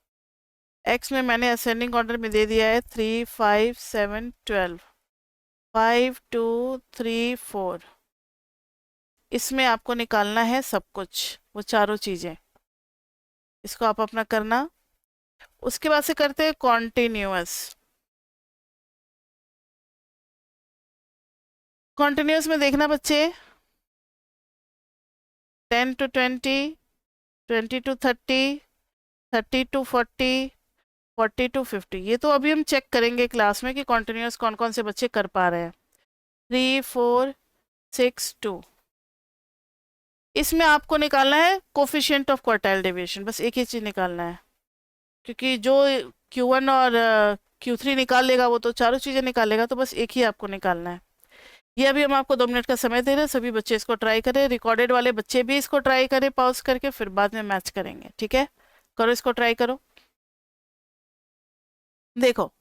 x में मैंने असेंडिंग ऑर्डर में दे दिया है 3 5 7 12, 5 2 3 4। इसमें आपको निकालना है सब कुछ, वो चारों चीजें, इसको आप अपना करना। उसके बाद से करते हैं कॉन्टिन्यूअस। कॉन्टिन्यूअस में देखना बच्चे, 10 to 20, 20 to 30, 30 to 40, 40 to 50। ये तो अभी हम चेक करेंगे क्लास में कि कॉन्टिन्यूअस कौन कौन से बच्चे कर पा रहे हैं। 3 4 6 2। इसमें आपको निकालना है कोफिशिएंट ऑफ क्वार्टाइल डेविएशन, बस एक ही चीज निकालना है, क्योंकि जो Q1 और Q3 निकाल लेगा वो तो चारों चीजें निकालेगा, तो बस एक ही आपको निकालना है। ये अभी हम आपको 2 मिनट का समय दे रहे हैं, सभी बच्चे इसको ट्राई करें, रिकॉर्डेड वाले बच्चे भी इसको ट्राई करें पॉज करके, फिर बाद में मैच करेंगे, ठीक है? करो, इसको ट्राई करो। देखो,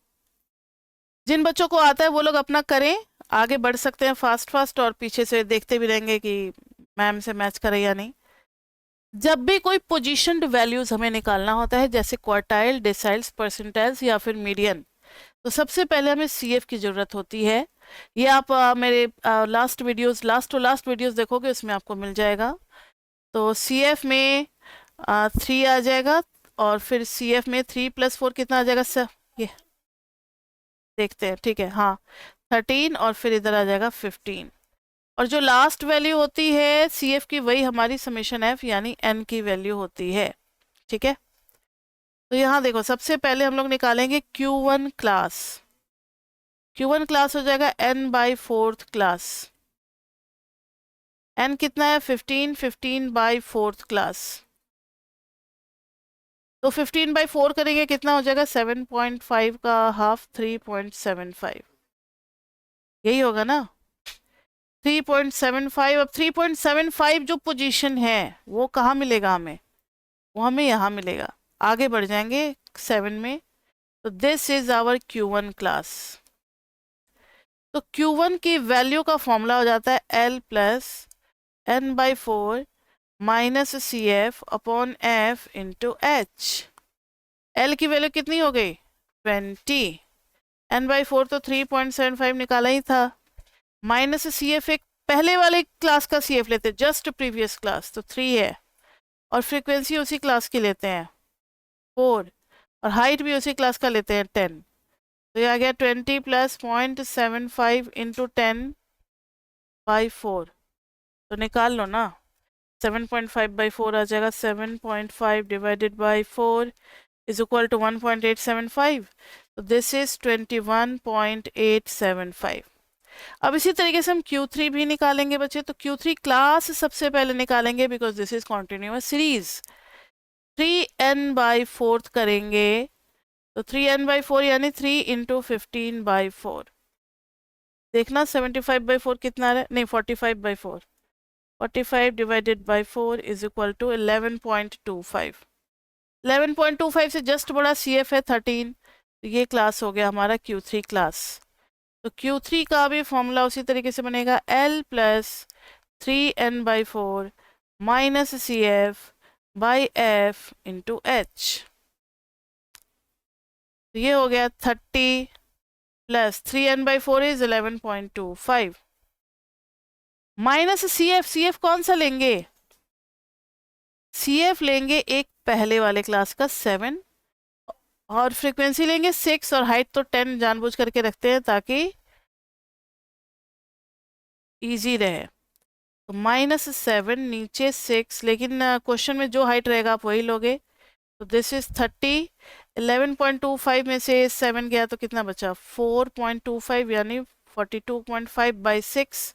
जिन बच्चों को आता है वो लोग अपना करें, आगे बढ़ सकते हैं फास्ट फास्ट, और पीछे से देखते भी रहेंगे कि मैम से मैच करे या नहीं। जब भी कोई पोजीशनड वैल्यूज हमें निकालना होता है, जैसे क्वार्टाइल, डेसाइल्स, परसेंटाइल्स या फिर मीडियन, तो सबसे पहले हमें CF की जरूरत होती है। ये आप मेरे लास्ट वीडियोस देखोगे, उसमें आपको मिल जाएगा। तो CF में 3 आ जाएगा, और फिर CF में 3 + 4 कितना आ जाएगा सर, ये देखते हैं, ठीक है, हाँ 13, और फिर इधर आ जाएगा 15, और जो लास्ट वैल्यू होती है CF की, वही हमारी समेशन F यानी N की वैल्यू होती है, ठीक है? तो यहाँ देखो, सबसे पहले हम लोग निकालेंगे Q1 क्लास। Q1 क्लास हो जाएगा n/4 क्लास। n कितना है, 15, 15/4 क्लास। तो 15/4 करेंगे, कितना हो जाएगा, 7.5 का हाफ, 3.75, यही होगा ना, 3.75। अब 3.75 जो पोजीशन है वो कहाँ मिलेगा हमें, वो हमें यहाँ मिलेगा। आगे बढ़ जाएंगे 7 में, तो this is our Q1 class. तो Q1 की वैल्यू का फॉर्मूला हो जाता है L + n/4 - CF upon F into H। L की वैल्यू कितनी हो गई, 20, n/4 तो 3.75 निकाला ही था, माइनस CF एक पहले वाले क्लास का CF लेते हैं, जस्ट प्रीवियस क्लास, तो 3 है, और फ्रीक्वेंसी उसी क्लास की लेते हैं 4, और हाइट भी उसी क्लास का लेते हैं 10। तो ये आ गया 20 + 0.75 इंटू 10/4। तो निकाल लो ना, 7.5/4 आ जाएगा, 7.5 divided by 4 is equal to 1.875। तो दिस इज 21.875। अब इसी तरीके से हम Q3 भी निकालेंगे बच्चे। तो Q3 क्लास सबसे पहले निकालेंगे, because this is continuous series. 3n/4 करेंगे, तो 3n/4 यानी 3 × 15/4। देखना 75/4 कितना है, नहीं 45/4, 45 divided by 4 is equal to 11.25। 11.25 से जस्ट बड़ा CF है 13, तो ये क्लास हो गया हमारा Q3 क्लास। तो Q3 का भी फॉर्मूला उसी तरीके से बनेगा, L + 3n/4 - CF/F into H। तो ये हो गया 30 plus 3n/4 is 11.25 minus CF कौन सा लेंगे? CF लेंगे एक पहले वाले क्लास का 7 और फ्रीक्वेंसी लेंगे 6 और हाइट तो 10 जानबूझ करके रखते हैं ताकि इजी रहे। तो -7 नीचे 6, लेकिन क्वेश्चन में जो हाइट रहेगा आप वही लोगे। तो दिस इज 30, 11.25 में से 7 गया तो कितना बचा? 4.25 यानी 42.5/6।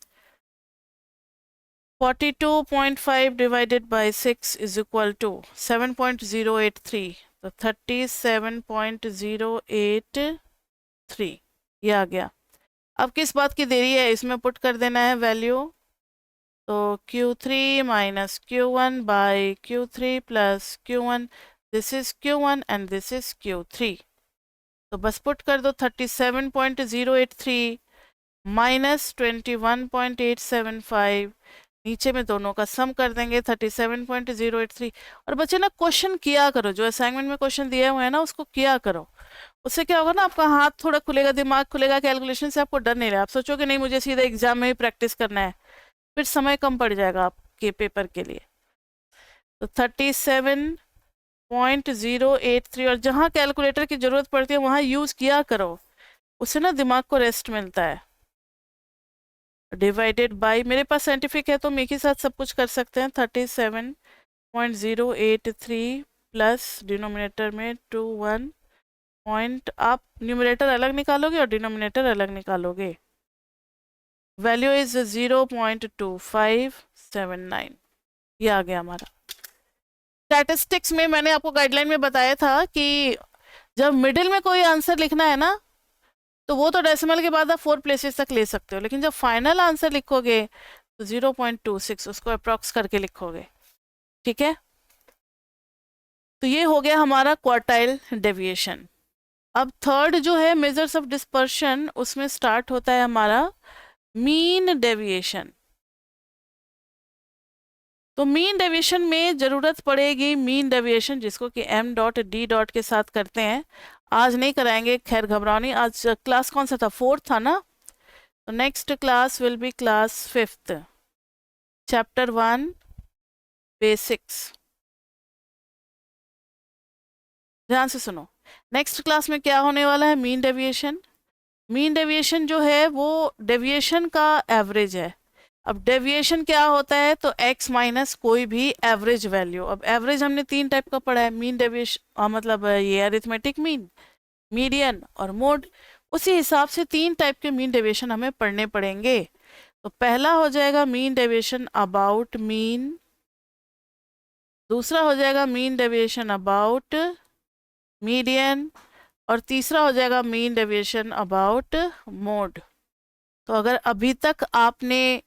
42.5 divided by 6 is equal to 7.083। तो 37.083 ये आ गया। अब किस बात की देरी है, इसमें पुट कर देना है वैल्यू। तो Q3 minus Q1 by Q3 plus Q1, this is Q1 and this is Q3। तो बस पुट कर दो 37.083 माइनस 21.875, नीचे में दोनों का सम कर देंगे 37.083। और बच्चे ना क्वेश्चन किया करो, जो असाइनमेंट में क्वेश्चन दिए हुए हैं ना उसको किया करो। उससे क्या होगा ना, आपका हाथ थोड़ा खुलेगा, दिमाग खुलेगा, कैलकुलेशन से आपको डर नहीं रहा। आप सोचोगे नहीं मुझे सीधे एग्जाम में ही प्रैक्टिस करना है, फिर समय कम पड़ जाएगा आपके पेपर के लिए। तो 37.083, और जहाँ कैलकुलेटर की जरूरत पड़ती है वहाँ यूज किया करो, उससे ना दिमाग को रेस्ट मिलता है। डिवाइडेड बाय, मेरे पास साइंटिफिक है तो मैं एक ही साथ सब कुछ कर सकते हैं। 37.083 प्लस डिनोमिनेटर में 21 पॉइंट, आप न्यूमरेटर अलग निकालोगे और डिनोमिनेटर अलग निकालोगे। वैल्यू इज 0.2579, ये आ गया हमारा। स्टैटिस्टिक्स में मैंने आपको गाइडलाइन में बताया था कि जब मिडिल में कोई आंसर लिखना है ना, तो वो तो डेसिमल के बाद आप 4 प्लेसेस तक ले सकते हो, लेकिन जब फाइनल आंसर लिखोगे तो 0.26 उसको अप्रॉक्स करके लिखोगे। ठीक है, तो ये हो गया हमारा क्वार्टाइल डेविएशन। अब थर्ड जो है मेजर्स ऑफ डिस्पर्शन, उसमें स्टार्ट होता है हमारा मीन डेविएशन। तो मीन डेविएशन में जरूरत पड़ेगी मीन डेविएशन, जिसको कि m.d. के साथ करते हैं। आज नहीं कराएंगे, खैर घबराओ नहीं। आज क्लास कौन सा था? 4th था ना। तो next class will be class 5th, chapter 1 basics. ध्यान से सुनो, नेक्स्ट क्लास में क्या होने वाला है? Mean deviation. मीन डेविएशन जो है वो डेविएशन का एवरेज है। अब डेविएशन क्या होता है? तो x माइनस कोई भी एवरेज वैल्यू। अब एवरेज हमने 3 टाइप का पढ़ा है, मीन डेविएशन मतलब ये अरिथमेटिक मीन, मीडियन और मोड। उसी हिसाब से 3 टाइप के मीन डेविएशन हमें पढ़ने पड़ेंगे। तो पहला हो जाएगा मीन डेविएशन अबाउट मीन, दूसरा हो जाएगा मीन डेविएशन अबाउट मीडियन, और तीसरा हो जाएगा मीन डेविएशन अबाउट मोड। तो अगर अभी तक आपने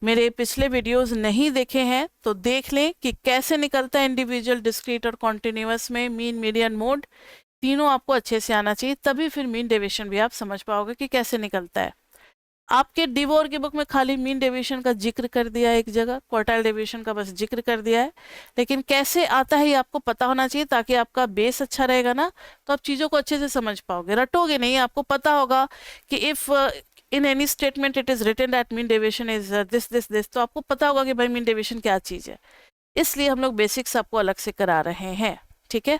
मेरे पिछले वीडियोस नहीं देखे हैं तो देख लें कि कैसे निकलता है इंडिविजुअल, डिस्क्रीट और कॉन्टिन्यूअस में मीन, मीडियन, मोड। तीनों आपको अच्छे से आना चाहिए, तभी फिर मीन डेविएशन भी आप समझ पाओगे कि कैसे निकलता है। आपके डिवोर की बुक में खाली मीन डेविएशन का जिक्र कर दिया है एक जगह, क्वार्टाइल डेविएशन का बस जिक्र कर दिया है, लेकिन कैसे आता है ये आपको पता होना चाहिए, ताकि आपका बेस अच्छा रहेगा ना, तो आप चीज़ों को अच्छे से समझ पाओगे, रटोगे नहीं। आपको पता होगा कि if in any statement it is written that mean deviation is this this this, तो आपको पता होगा कि भाई मीन डेविएशन क्या चीज़ है। इसलिए हम लोग बेसिक्स आपको अलग से करा रहे हैं। ठीक है,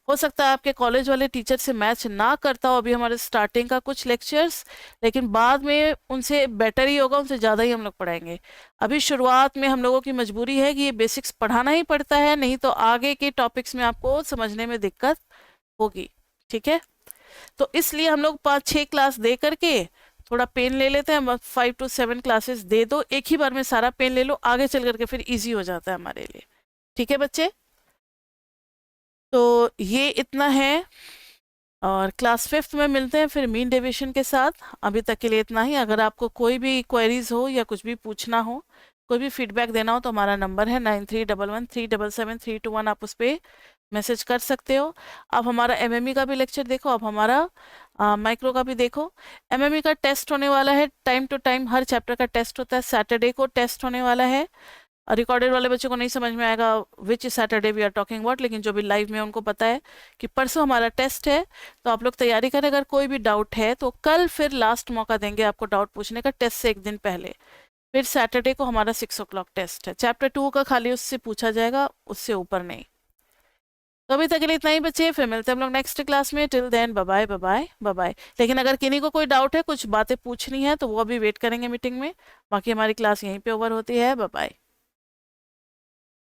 हो सकता है आपके कॉलेज वाले टीचर से मैच ना करता हो अभी हमारे स्टार्टिंग का कुछ लेक्चर्स, लेकिन बाद में उनसे बेटर ही होगा, उनसे ज़्यादा ही हम लोग पढ़ाएंगे। अभी शुरुआत में हम लोगों की मजबूरी है कि ये बेसिक्स पढ़ाना ही पड़ता है, नहीं तो आगे के टॉपिक्स में आपको समझने में दिक्कत होगी। ठीक है, तो इसलिए हम लोग 5-6 क्लास दे करके थोड़ा पेन ले लेते हैं। 5 to 7 क्लासेस दे दो, एक ही बार में सारा पेन ले लो, आगे चल करके फिर इजी हो जाता है हमारे लिए। ठीक है बच्चे, तो ये इतना है, और क्लास 5th में मिलते हैं फिर मीन डेविएशन के साथ। अभी तक के लिए इतना ही। अगर आपको कोई भी क्वेरीज हो या कुछ भी पूछना हो, कोई भी फीडबैक देना हो, तो हमारा नंबर है 9311377321, आप उस पर मैसेज कर सकते हो। आप हमारा एमएमई का भी लेक्चर देखो, आप हमारा माइक्रो का भी देखो। एमएमई का टेस्ट होने वाला है टाइम टू टाइम, हर चैप्टर का टेस्ट होता है, सैटरडे को टेस्ट होने वाला है। रिकॉर्डेड वाले बच्चों को नहीं समझ में आएगा which Saturday we are talking about, लेकिन जो भी लाइव में उनको पता है कि परसों हमारा टेस्ट है, तो आप लोग तैयारी करें। अगर कोई भी डाउट है तो कल फिर लास्ट मौका देंगे आपको डाउट पूछने का, टेस्ट से एक दिन पहले। फिर सैटरडे को हमारा 6 o'clock टेस्ट है। चैप्टर 2 का खाली उससे पूछा जाएगा, उससे ऊपर नहीं। तो अभी तक के लिए इतना ही बच्चे, फिर मिलते हैं हम लोग नेक्स्ट क्लास में। Till then bye bye bye bye. लेकिन अगर किन्हीं को कोई डाउट है, कुछ बातें पूछनी है, तो वो अभी वेट करेंगे मीटिंग में। बाकी हमारी क्लास यहीं पे ओवर होती है। बाय।